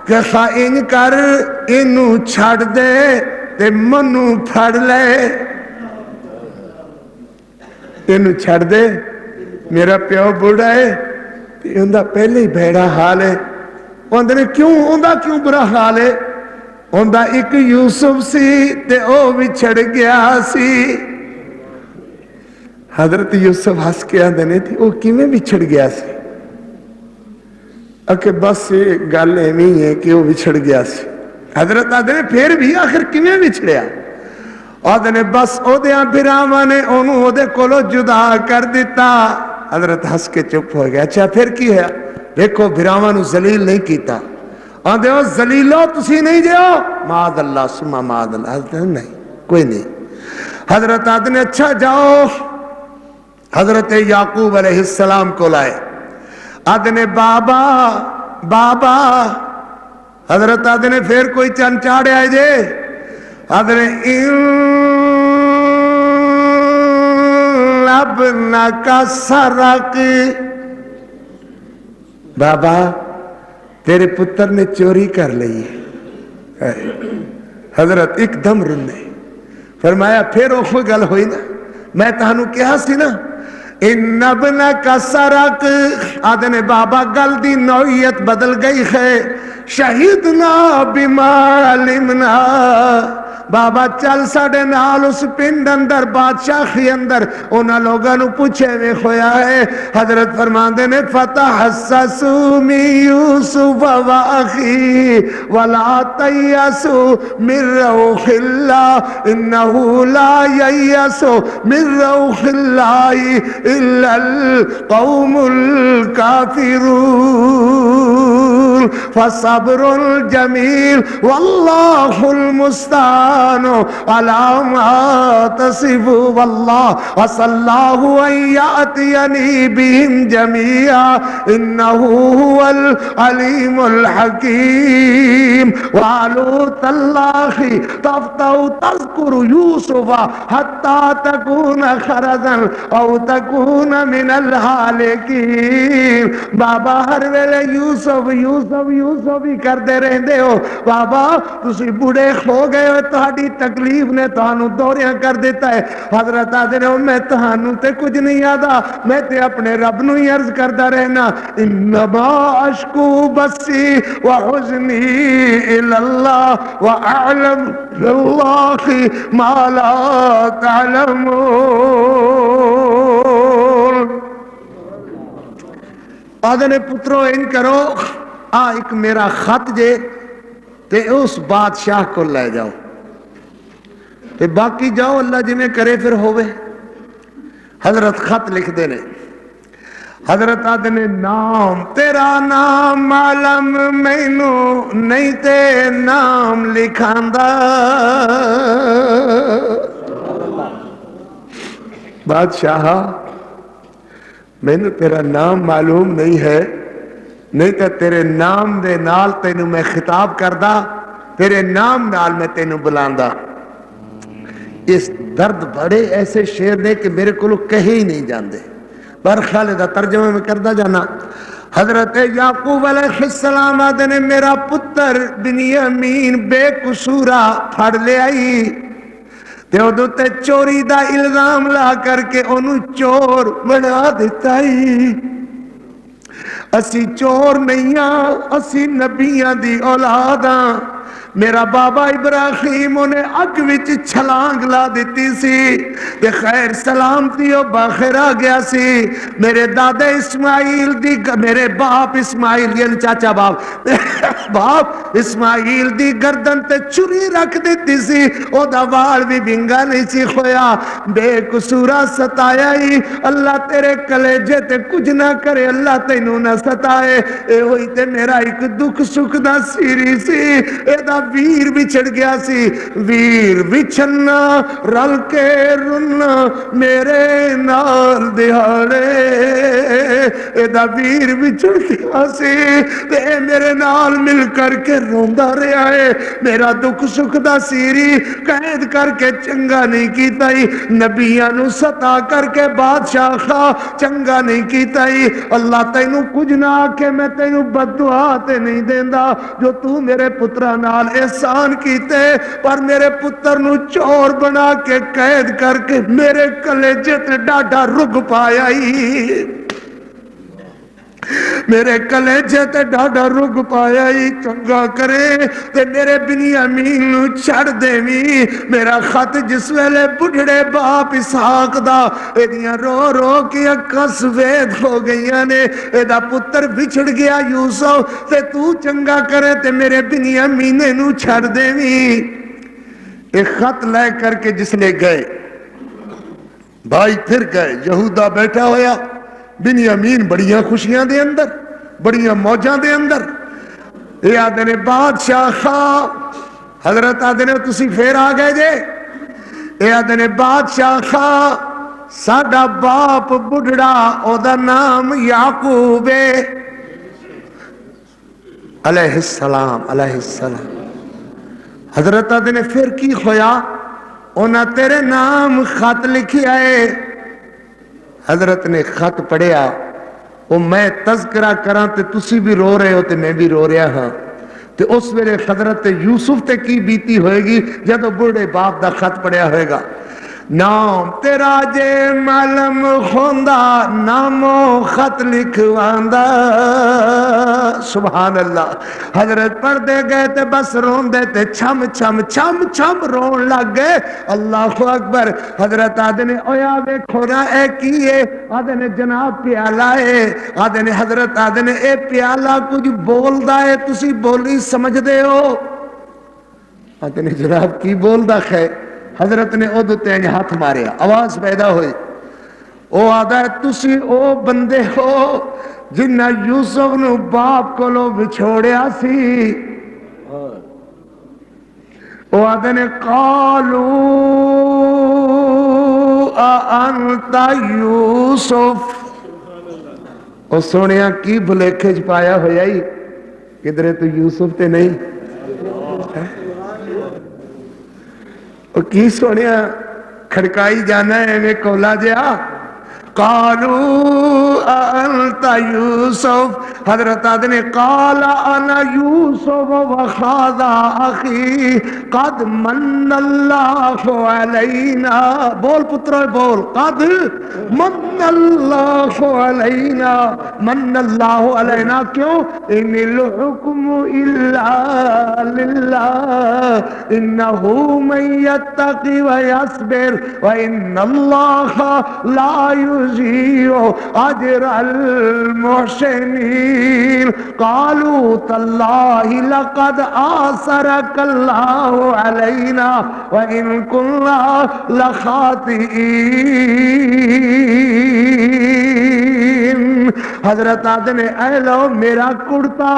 کہ خائن کر اینو چھڑ دے تے منو پھڑ لے. اینو چھڑ دے، میرا پیو بوڑھا ہے، اندہ پہلے ہی بھیڑا حال ہے. اندہ نے کیوں، اندہ کیوں برا حال ہے؟ اندہ ایک یوسف سی تے او بھی چھڑ گیا سی. حضرت یوسف ہس کے آندے نے تھی او کیویں بھی چھڑ گیا سی؟ کہ بس گل ایویں ہے کہ وہ بچھڑ گیا سی. حضرت آدھے نے پھر بھی آخر کیویں بچھڑیا؟ آدھے نے بس او دیاں بھراواں نے اونوں او دے کولوں جدا کر دیتا. حضرت ہس کے چپ ہو گیا. اچھا پھر کی ہے؟ دیکھو بھراواں نو ذلیل نہیں کیتا. آندے او ذلیلو تسی نہیں جیو؟ معاذ اللہ ثم معاذ اللہ. حضرت نہیں کوئی نہیں. حضرت آدھے نے اچھا جاؤ حضرت یعقوب علیہ السلام کو لائے. آدھے نے بابا بابا. حضرت آدھے نے پھر کوئی چند چاڑے آئے جے؟ آدھے نے ابنک سرق. بابا تیرے پتر نے چوری کر لی. حضرت ایک دم رنے فرمایا پھر وہ کوئی گل ہوئی نا، میں تہانوں کہا سی نا ان ابنک سرق. آدھے نے بابا گل دی نوعیت بدل گئی ہے. شہیدنا بما علمنا. بابا چل ساڑے نال اس پنڈ اندر بادشاہی اندر انہاں لوگاں نو پوچھے وے ہویا ہے. حضرت فرماندے نے فتحسسوا من یوسف و اخی ولا تیأسوا من روح اللہ انہ لا ییأس من روح اللہ الا القوم الکافرون فصبر جمیل واللہ المستعان علی ما تصفون واللہ عسى اللہ ان یأتینی بہم جمیعا انہ هو العلیم الحکیم. وعلو تاللہ تفتح تذکر یوسف حتی تکون خرزا او تکون من الحالکین. بابا ہر ویلے یوسف یوسف یوسف ہی کر دے رہندے ہو. بابا تسی بڑے ہو گئے ہو، تہاڈی تکلیف نے تہانوں دوریاں کر دیتا ہے. حضرت آدھے نے میں تہانوں تے کچھ نہیں آدھا، میں تے اپنے رب نو ہی عرض کردا رہنا انما اشکو بسی وحزنی الاللہ واعلم باللہ ما لا تعلمون. آدھے نے پترو ان کرو ایک میرا خط جے تے اس بادشاہ کو لے جاؤ تے باقی جاؤ اللہ جی میں کرے پھر ہوئے. حضرت خط لکھ دینے. حضرت آدھے نے نام تیرا نام معلوم مینو نہیں تے نام لکھاندا. بادشاہ مینو تیرا نام معلوم نہیں ہے، نہیں تے تیرے نام دے نال تینو میں خطاب کردا، تیرے نام نال میں تینو بلاندا. اس درد بڑے ایسے شعر نے کہ میرے کو کہے ہی نہیں جاندے، پر خالدہ ترجمہ میں کردہ جانا. حضرت یعقوب علیہ السلام آدھے نے میرا پتر بنیامین بے قصورا پھڑ لے آئی تے ادو تے چوری دا الزام لا کر کے انہوں چور بنا دیتا ہی. اسی چور نہیں ہاں، اسی نبیاں دی اولاد ہاں. میرا بابا ابراہیم انہیں اگ وچ چھلانگ لا دیتی سی تے خیر سلامتی او باخر آ گیا سی. میرے دادا اسماعیل دی میرے باپ اسماعیل یعنی چاچا باپ اسماعیل دی گردن تے چری رکھ دیتی سی. او دا وال بھی بنگا نہیں سی کھویا. بے قصورا ستایا ہی اللہ تیرے کلیجے تے کچھ نہ کرے, اللہ تینوں نہ ستائے. اے ہوئی تے میرا ایک دکھ سکھ دا سیری سی, اے دا ویر بچھڑ گیا سی. ویر بچھنا رل کے رنا میرے نال دہاڑے, اے دا ویر بچھڑ گیا سی تے اے میرے نال مل کر کے روندا رہا ہے. میرا دکھ سکھ دا سیری قید کر کے چنگا نہیں کیتا ہی, نبیاں نو ستا کر کے بادشاہ خواہ چنگا نہیں کیتا ہی. اللہ تینوں کچھ نہ آکے میں تینوں بددعا تے نہیں دیندا جو تو میرے پترا نال احسان کیتے, پر میرے پتر نو چور بنا کے قید کر کے میرے کلیجے تے ڈاڈا رگ پایا ہی, میرے کلیجے تے ڈاڈا رگ پایا ہی. چنگا کرے تے میرے بنیامین نو چھڑ دیویں. میرا خط جس ویلے بڑھڑے باپ اسحاق دا ایدیاں رو رو کی اکھاں سفید ہو گئیاں نے, ایدا پتر بچھڑ گیا یوسف تے تو چنگا کرے تے میرے بنیامین نو چھڑ دیویں. ایک خط لے کر کے جس لے گئے بھائی پھر گئے, یہودا بیٹھا ہویا, بنیامین بڑیاں خوشیاں دے اندر, بڑیاں موجاں دے اندر. یہ آدھے نے بادشاہ خواہ, حضرت آدھے نے تسی پھر آ گئے جے. یہ آدھے نے بادشاہ خواہ ساڈا باپ بڑھڑا او دا نام یعقوب علیہ السلام علیہ السلام. حضرت آدھے نے پھر کی خویا, اونا تیرے نام خط لکھی آئے. حضرت نے خط پڑھیا, او میں تذکرہ کراں تے تسی بھی رو رہے ہو تے میں بھی رو رہا ہاں. تے اس ویلے حضرت یوسف تے کی بیتی ہوئے گی جدو بوڑھے باپ دا خط پڑھیا ہوئے گا. نام تیرا جے معلوم خوندا نامو خط لکھواندا. سبحان اللہ. حضرت پڑھ دے گئے تے بس رون دے تے چھم چھم چھم چھم رون لگ گئے. اللہ اکبر. حضرت آدھے نے اویا ویکھو نا اے کیے, آدھے نے جناب پیالہ ہے. آدھے نے حضرت آدھے نے اے پیالہ کچھ بول دا ہے تسی بولی سمجھ دے ہو. آدھے نے جناب کی بول دا خے. حضرت نے او دوتے ہیں ہاتھ مارے, آواز پیدا ہوئی. او آدھا ہے تسی او بندے ہو جنہ یوسف نو باپ کو لو بچھوڑیا سی. او آدھے نے قالو انت یوسف. او سونیا کی بھلیکھج پایا ہویا ہی کدھرے تو یوسف تے نہیں. او کی سونیا کھڑکائی جانا ہے میں کولا جیا. قالو انت یوسف. حضرت آدھنے قال انا یوسف وخاذا اخی قد من اللہ علینا. بول پتر بول, قد من اللہ علینا. من اللہ علینا کیوں؟ ان الحکم الا للہ انہو من یتقی ویصبر وان اللہ لا یضیع اجر المحسنین. قالوا تاللہ لقد آثرک اللہ علینا وان کنا لخاطئین. حضرت آدھے نے اے لو میرا کرتا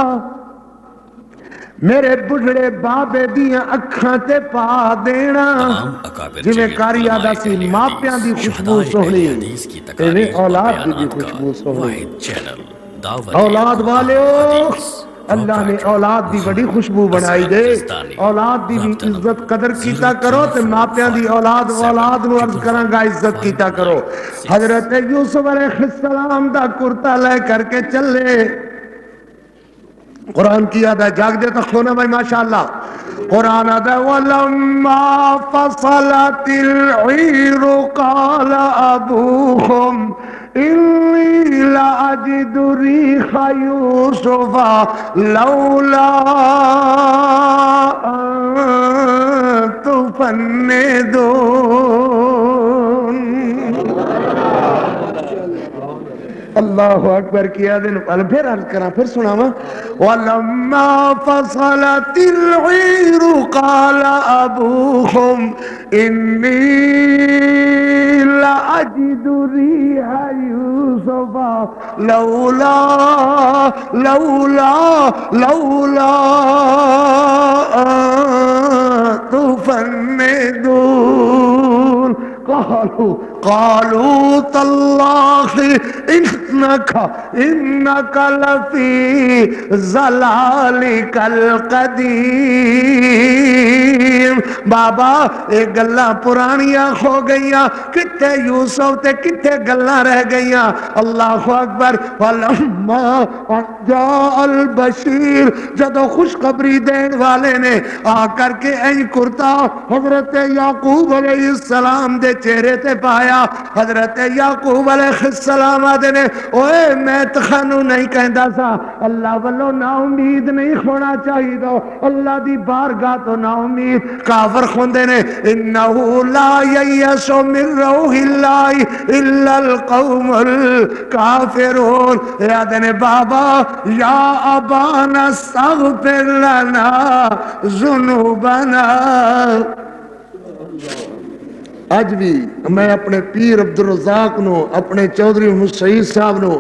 میرے بڑھڑے بابے دیاں اکھاں تے پا دینا. جویں کاری آدھا سی ماپیاں دی خوشبو سہنی ایویں اولاد دی خوشبو سہنی. اولاد والے اللہ نے اولاد دی بڑی خوشبو بنائی دے. اولاد دی بھی عزت قدر کیتا کرو تے ماپیاں دی اولاد نو عرض کراں گا عزت کیتا کرو. حضرت یوسف علیہ السلام دا کرتا لے کر کے چلے. قرآن کی یاد ہے, جاگ دے تک ہونا بھائی ماشاءاللہ. قرآن آدھا وَلَمَّا فَصَلَتِ الْعِيرُ قَالَ أَبُوهُمْ إِنِّي لَأَجِدُ رِيحَ يُوسُفَ لَوْلَا تفندون. اللہ اکبر کیا دن پل پھر عرض کرا پھر سناوا. وَلَمَّا فَصَلَتِ الْعِيرُ قَالَ أَبُوهُمْ إِنِّي لَأَجِدُ رِيحَ يُوسُفَ لولا تفندون. قالوا تالله إنك لفي ضلالك القديم. بابا ایک گلاں پرانیاں ہو گئیاں, کتے یوسف تے کتے گلاں رہ گئیاں. اللہ اکبر. فلما جاء البشیر, جدو خوشخبری دین والے نے آ کر کے این کرتا حضرت یعقوب علیہ السلام دے چہرے تے پایا. حضرت یعقوب علیہ السلام آدھے نے اوے میں تخانو نہیں کہندا سا, اللہ والو نا امید نہیں ہونا چاہی دو, اللہ دی بارگاہ تو نا امید کافر خوندے نے. انہو لا ییس من روح اللہ الا القوم الکافرون. یاد نے بابا یا ابانا استغفر لنا ذنوبنا. اج بھی میں اپنے پیر عبدالرزاق نو, اپنے چودھری محمد سعید صاحب نو,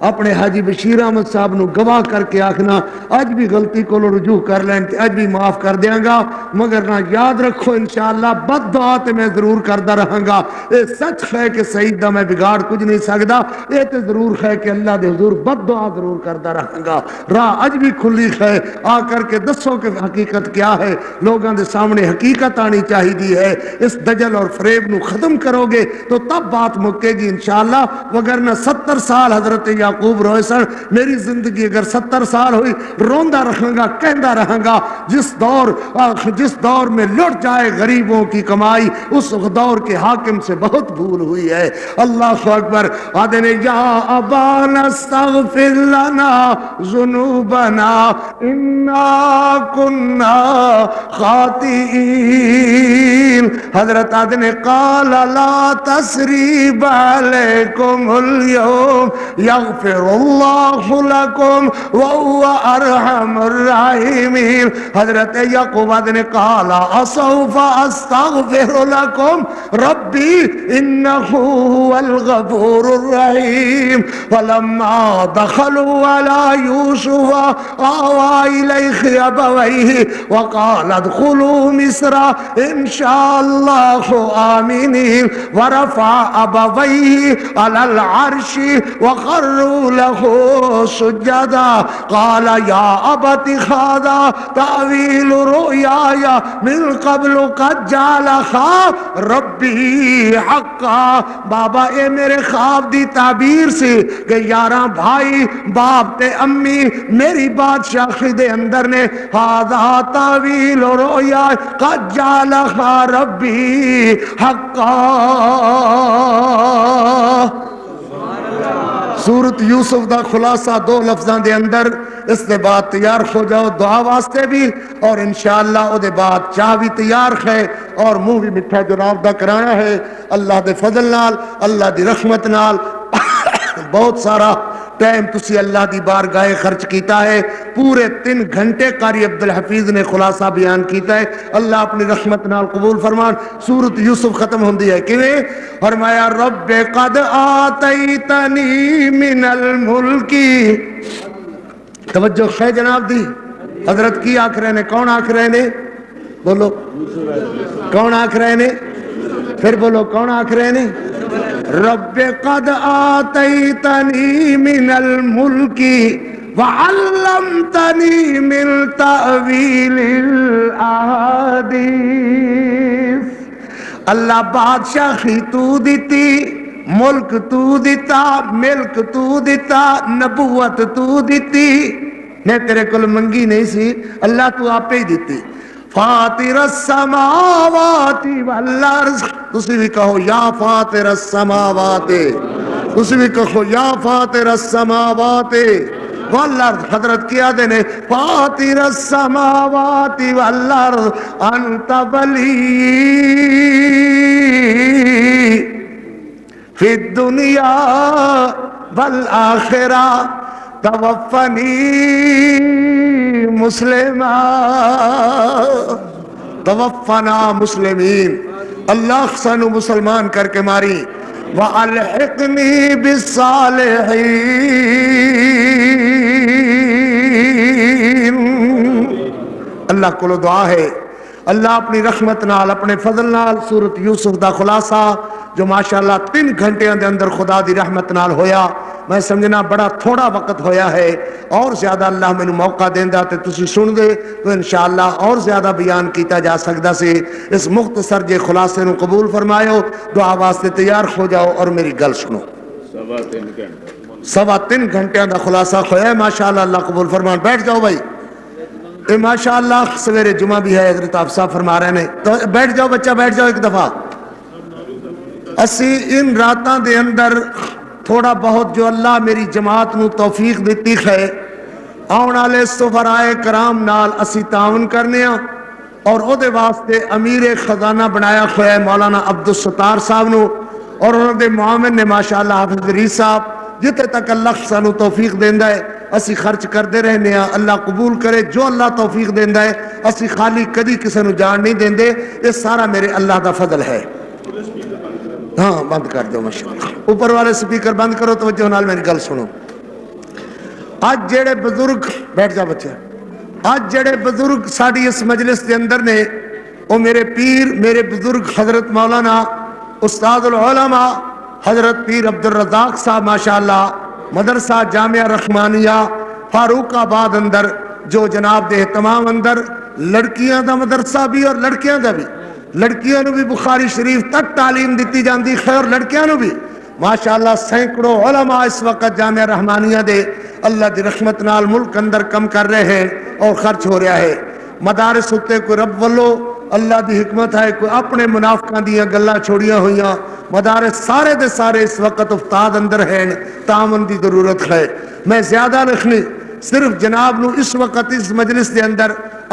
اپنے حاجی بشیر احمد صاحب نو گواہ کر کے آکھنا اج بھی غلطی کو رجوع کر لین تے اج بھی معاف کر دیاں گا, مگر نہ یاد رکھو انشاءاللہ بد دعا تے میں ضرور کردا رہاں گا. اے سچ ہے کہ سعید دا میں بگاڑ کچھ نہیں سکدا, اے تے ضرور ہے کہ اللہ دے حضور بد دعا ضرور کردا رہاں گا. راہ اج بھی کھلی ہے, آ کر کے دسو کہ حقیقت کیا ہے. لوگاں دے سامنے حقیقت آنی چاہیے ہے. اس دجل اور فریب نو ختم کرو گے تو تب بات مکے گی انشاءاللہ. وگرنہ 70 سال حضرت یعقوب روئے سن, میری زندگی اگر 70 سال ہوئی روندا رہاں گا, کہندا رہاں گا. جس دور میں لٹ جائے غریبوں کی کمائی, اس دور کے حاکم سے بہت بھول ہوئی ہے. اللہ اکبر. آدھے نے یا ابانا استغفر لنا ذنوبنا انا کننا خاطئین. حضرت آدھے نے قال لا تسریب علیکم اليوم یغفر اللہ لکم وهو ارحم الراحمین. حضرت یعقوب نے قال اسوف استغفر لکم ربی انہ هو الغفور الرحیم. فلما دخلوا على یوسف آوى الیہ ابویہ وقال ادخلوا مصر ان شاء اللہ آمینین. ورفع ابویہ علی العرش وخروا له سجدا. قال یا ابت هذا تأویل رؤیای من قبل قد جعلها ربی حقا. بابا اے میرے خواب دی تعبیر سے کہ 11 بھائی باپ تے امی میری بادشاہی دے اندر نے هذا تأویل رؤیای قد جعلها ربی حقا. سورت یوسف دا خلاصہ 2 لفظاں دے اندر. اس دے بعد تیار ہو جاؤ دعا واسطے بھی, اور انشاءاللہ او دے بعد چاہ بھی تیار ہے اور منہ بھی مٹھا جناب دا کرانا ہے. اللہ دے فضل نال, اللہ دی رحمت نال بہت سارا ٹائم تسی اللہ دی بارگاہ خرچ کیتا ہے. پورے 3 گھنٹے قاری عبدالحفیظ نے خلاصہ بیان کیتا ہے. اللہ اپنی رحمت نال قبول فرمان. سورت یوسف ختم ہوندی ہے کیویں؟ فرمایا رب قد آتیتنی من الملک. توجہ ہے جناب دی. حضرت کی آکھ رہے نے, کون آکھ رہے نے؟ بولو کون آکھ رہے نے؟ پھر بولو کون آکھ رہے نے؟ رب قد آتیتنی من الملک وعلمتنی من تأویل الاحادیث. اللہ بادشاہی تو دیتی, ملک تو دیتا, ملک تو دیتا, نبوت تو دیتی. میں تیرے کل منگی نہیں سی, اللہ تو آپ ہی دیتی. فاطر السماوات والارض. تسی بھی کہو یا فاطر السماوات, تسی بھی کہو یا فاطر السماوات والارض، حضرت کیا دینے فاطر السماوات والارض انت ولی فی الدنیا والآخرہ توفنی مسلمہ، توفنا مسلمین، اللہ سانو مسلمان کر کے ماری، وَأَلْحِقْنِي بِالصَّالِحِينَ۔ اللہ کو دعا ہے، اللہ اپنی رحمت نال اپنے فضل نال سورت یوسف دا خلاصہ جو ماشاءاللہ 3 گھنٹیاں دے اندر خدا دی رحمت نال ہویا، میں سمجھنا بڑا تھوڑا وقت ہویا ہے، اور زیادہ اللہ میں موقع دیندا تے تسی سن دے تو انشاءاللہ اور زیادہ بیان کیتا جا سکدا سی۔ اس مختصر جے خلاصے نو قبول فرمایو، دعا واسطے تیار ہو جاؤ اور میری گل سنو۔ 3.5 گھنٹیاں دا خلاصہ ہویا ہے ماشاءاللہ، اللہ قبول فرمان۔ بیٹھ جاؤ بھائی، اے ماشاءاللہ سویرے جمعہ بھی ہے، حضرت آپ صاحب فرما رہے ہیں، تو بیٹھ جاؤ بچہ، بیٹھ جاؤ ایک دفعہ۔ اسی ان راتاں دے اندر تھوڑا بہت جو اللہ میری جماعت نو توفیق دیتی ہے، آن والے سفرائے کرام نال اسی تعاون کرنے ہاں، اور او دے واسطے امیر خزانہ بنایا ہوا ہے مولانا عبدالستار صاحب نو، اور انہوں دے معاون نے ماشاءاللہ حافظ ریس صاحب، جتے تک اللہ سانو توفیق دیندا ہے اسی خرچ کردے رہنے ہاں۔ اللہ قبول کرے، جو اللہ توفیق دیندا ہے اسی خالی کدی کسی نو جان نہیں دیندے، یہ سارا میرے اللہ دا فضل ہے۔ ہاں بند کر دو ماشاءاللہ، اوپر والے سپیکر بند کرو، توجہ نال میری گل سنو۔ آج جڑے بزرگ، بیٹھ جا بچے، آج جڑے بزرگ ساڑی اس مجلس کے اندر نے، وہ میرے پیر، میرے بزرگ حضرت مولانا استاد العلماء حضرت پیر عبدالرزاق صاحب ماشاءاللہ مدرسہ جامعہ رحمانیہ فاروق آباد اندر، جو جناب دے اہتمام اندر لڑکیاں دا مدرسہ بھی اور لڑکیاں دا بھی، لڑکیاں نو بھی بخاری شریف تک تعلیم دیتی جاندی خیر، لڑکیاں نو بھی ماشاءاللہ سینکڑوں علماء اس وقت جامعہ رحمانیہ دے اللہ دی رحمت نال ملک اندر کم کر رہے ہیں اور خرچ ہو رہا ہے۔ مدارس ہوتے کوئی رب والو اللہ دی حکمت ہے، کوئی اپنے منافقاں دیاں گلاں چھوڑیاں ہویاں، مدارس سارے دے سارے اس وقت افتاد اندر ہیں، تعاون دی ضرورت ہے۔ میں زیادہ لکھنی صرف جناب نو اس وقت اس مجلس دے اندر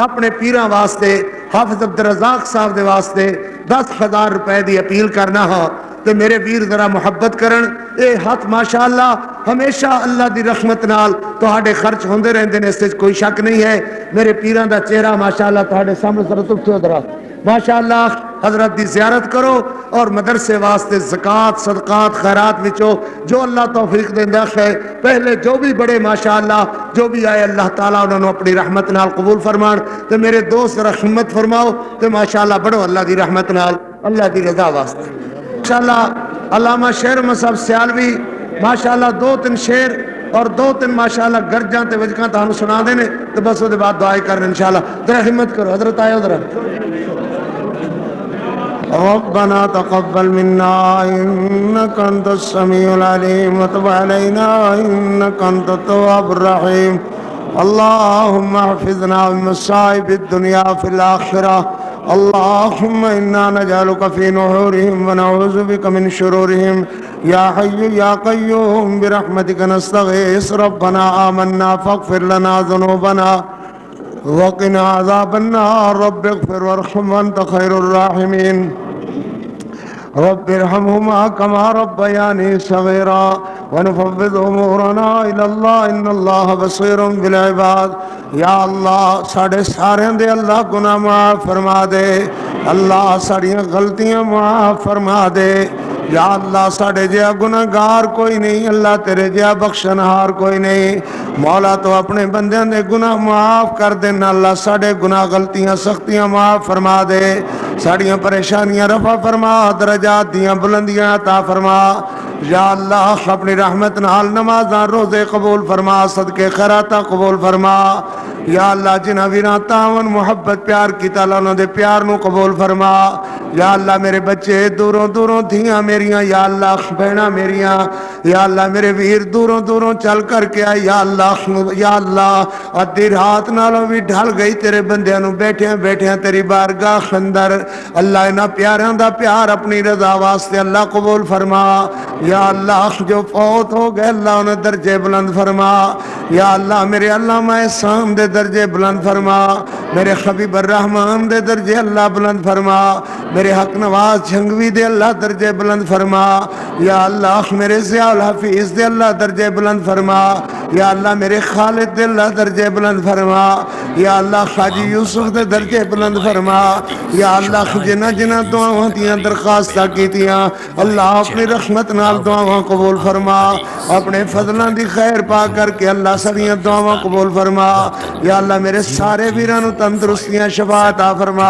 اپنے پیراں واسطے حافظ عبدالرزاق صاحب دے واسطے 10,000 روپے دی اپیل کرنا ہاں، تے میرے ویر ذرا محبت کرن، اے ہاتھ ماشاءاللہ ہمیشہ اللہ دی رحمت نال تہاڈے خرچ ہوندے رہندے نے، اس وچ کوئی شک نہیں ہے۔ میرے پیراں دا چہرہ ماشاءاللہ تہاڈے سامنے ضرور اٹھو ذرا ماشاءاللہ، حضرت دی زیارت کرو اور مدرسے واسطے زکوٰۃ صدقات خیرات وچوں جو اللہ توفیق دیندا ہے، پہلے جو بھی بڑے ماشاءاللہ جو بھی آئے اللہ تعالیٰ انہوں نے اپنی رحمت نال قبول فرمان، تے میرے دوست ذرا ہمت فرماؤ تے ماشاءاللہ بڑھو اللہ دی رحمت نال، اللہ دی رضا واسطے۔ ماشاءاللہ علامہ شعر مصعب سیالوی ماشاءاللہ 2-3 شعر اور 2-3 ماشاءاللہ گرجاں تے وجکاں تانوں سنا دینے تے بس وہ دے بعد دعائیں کرنے انشاءاللہ۔ ذرا ہمت کرو، حضرت آئے ذرا۔ ربنا تقبل منا انك انت السميع العليم وتب علينا انك انت التواب الرحيم اللهم احفظنا من مصائب الدنيا في الآخرة اللهم إنا نجعلك في نحورهم ونعوذ بك من شرورهم يا حي يا قيوم برحمتك نستغيث ربنا آمنا فاغفر لنا ذنوبنا وقنا عذاب النار رب اغفر وارحم وانت خير الراحمين رب ارحمهما كما ربياني صغيرا ونفوض امورنا الى الله ان الله بصير بالعباد یا اللہ ساڑھے سارے دے اللہ گناہ معاف فرما دے، اللہ ساڑھیاں غلطیاں معاف فرما دے، یا اللہ ساڑھے جیا گناہگار کوئی نہیں، اللہ تیرے جیا بخشنہار کوئی نہیں، مولا تو اپنے بندیاں دے گناہ معاف کر دینا، اللہ ساڑھے گناہ غلطیاں سختیاں معاف فرما دے، ساڑھیاں پریشانیاں رفع فرما، درجات دیاں بلندیاں عطا فرما، یا اللہ اپنی رحمت نال نمازاں روزے قبول فرما، صدقے خیراتاں قبول فرما، یا اللہ جنہاں ویراں تعاون محبت پیار کی تعالیٰ انہوں دے پیار نو قبول فرما، یا اللہ میرے بچے دوروں دوروں دھیاں میریاں، یا اللہ بہناں میریاں، یا اللہ میرے ویر دوروں دوروں چل کر کے آئے، یا اللہ ادھی رات نالوں بھی ڈھل گئی تیرے بندیاں نو بیٹھیاں بیٹھیاں تیری بارگاہ اندر، اللہ انہاں پیاریاں دا پیار اپنی رضا واسطے اللہ قبول فرما، یا اللہ جو فوت ہو گئے اللہ انہیں درجے بلند فرما، یا اللہ میرے علامہ احسان دے درجے بلند فرما، میرے حبیب الرحمان دے درجے اللہ بلند فرما، میرے حق نواز جھنگوی دے اللہ درجے بلند فرما، یا اللہ میرے ضیاء الحفیظ دے اللہ درجے بلند فرما، یا اللہ میرے خالد دے اللہ درجے بلند فرما، یا اللہ خاجی یوسف دے درجے بلند فرما، یا اللہ جنہ جنہ دعاواں دیاں درخواستاں کیتیاں اللہ اپنی رحمت نال دعاواں قبول فرما، اپنے فضلاں دی خیر پا کر کے اللہ ساریاں دعاواں قبول فرما، یا اللہ میرے سارے ویراں نو تندرستیاں شفا عطا فرما،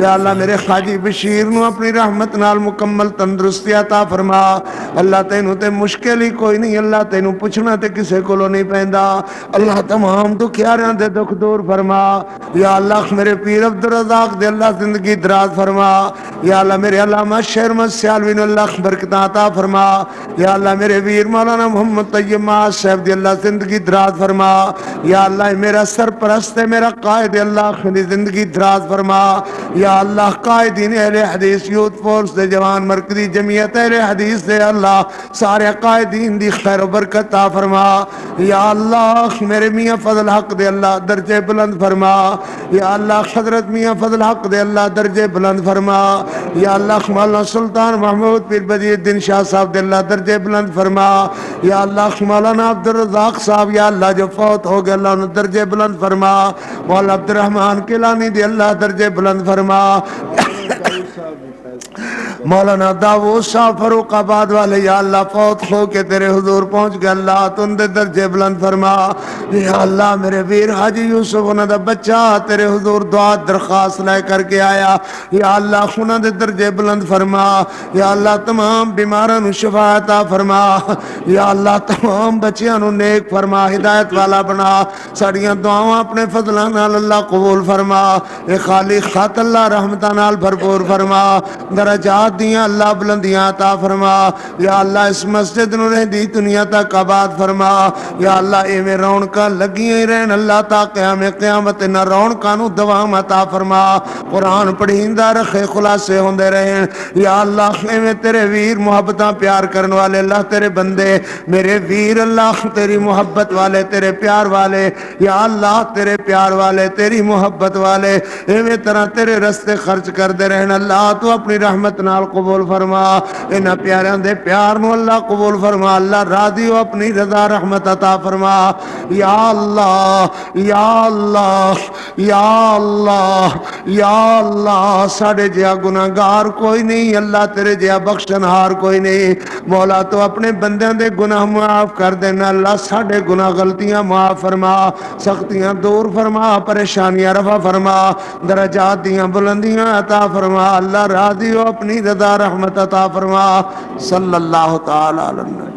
یا اللہ میرے خاجی بشیر نو اپنی رحمت نال مکمل تندرستی عطا فرما، اللہ تینوں تے مشکل ہی کوئی نہیں، اللہ تینوں پوچھنا تے کسے کولو نہیں پیندا، اللہ تمام دکھیاریاں دے دکھ دور فرما، یا اللہ میرے پیر عبدالرزاق دے اللہ زندگی دراز فرما، یا اللہ میرے علامہ شیر احمد سیالوی نو اللہ برکتاں عطا فرما، یا اللہ میرے ویر مولانا محمد طیب معاذ صاحب دی اللہ زندگی دراز فرما، یا اللہ میرا سرپرست ہے میرا قائد اللہ دی زندگی دراز فرما، یا اللہ قائدین اہل حدیث یوتھ فورس دے جوان مرکزی جمعیت اہل حدیث دے اللہ سارے قائدین دی خیر و برکت عطا فرما، یا اللہ میرے میاں فضل حق دے اللہ درجے بلند فرما، یا اللہ حضرت میاں فضل حق دے اللہ درجے بلند فرما، یا اللہ مولانا سلطان محمود پیر بدیع الدین شاہ صاحب دے اللہ درجے بلند فرما، یا اللہ مولانا عبدالرزاق صاحب یا اللہ جو فوت ہو گئے اللہ انہوں درجے بلند فرما، مولانا عبدالرحمن کیلانی دے اللہ درجے بلند فرما، مولانا داؤد صاحب فاروق آباد والے یا اللہ فوت ہو کے تیرے حضور پہنچ گئے اللہ تو ان دے درجے بلند فرما، یا اللہ میرے ویر حاجی یوسف انہوں دا بچہ تیرے حضور دعا درخواست لے کر کے آیا، یا اللہ انہوں دے درجے بلند فرما، یا اللہ تمام بیماروں نو شفا عطا فرما، یا اللہ تمام بچیاں نو نیک فرما ہدایت والا بنا، ساڑیاں دعاواں اپنے فضلان نال اللہ قبول فرما، اے خالی خات اللہ رحمتہ نال بھرپور فرما، درجات دیاں اللہ بلندیاں عطا فرما، یا اللہ اس مسجد نو رہندی دنیا تک آباد فرما، یا اللہ ایویں رونقاں لگیاں ہی رہن اللہ تا قیامت نہ رونقاں نو دوام عطا فرما، قرآن پڑھیندا رکھے خلاصے ہوندے رہن، یا اللہ ایویں تیرے ویر محبتاں پیار کرن والے اللہ تیرے بندے میرے ویر اللہ تیری محبت والے تیرے پیار والے، یا اللہ تیرے پیار والے تیری محبت والے ایویں طرح تیرے رستے خرچ کر دے رہن اللہ تو اپنی رحمت نال قبول فرما، انہاں پیاریاں دے پیار نو اللہ قبول فرما، اللہ راضی ہو اپنی رضا رحمت عطا فرما، یا اللہ یا اللہ یا اللہ یا اللہ ساڑے جہا گناہگار کوئی نہیں، اللہ تیرے جہا بخشنہار کوئی نہیں، مولا تو اپنے بندیاں دے گناہ معاف کر دینا، اللہ ساڑے گناہ غلطیاں معاف فرما، سختیاں دور فرما، پریشانیاں رفع فرما، درجات دیاں بلندیاں عطا فرما، اللہ راضی ہو اپنی رضا رحمت عطا فرما، صلی اللہ تعالی علیہ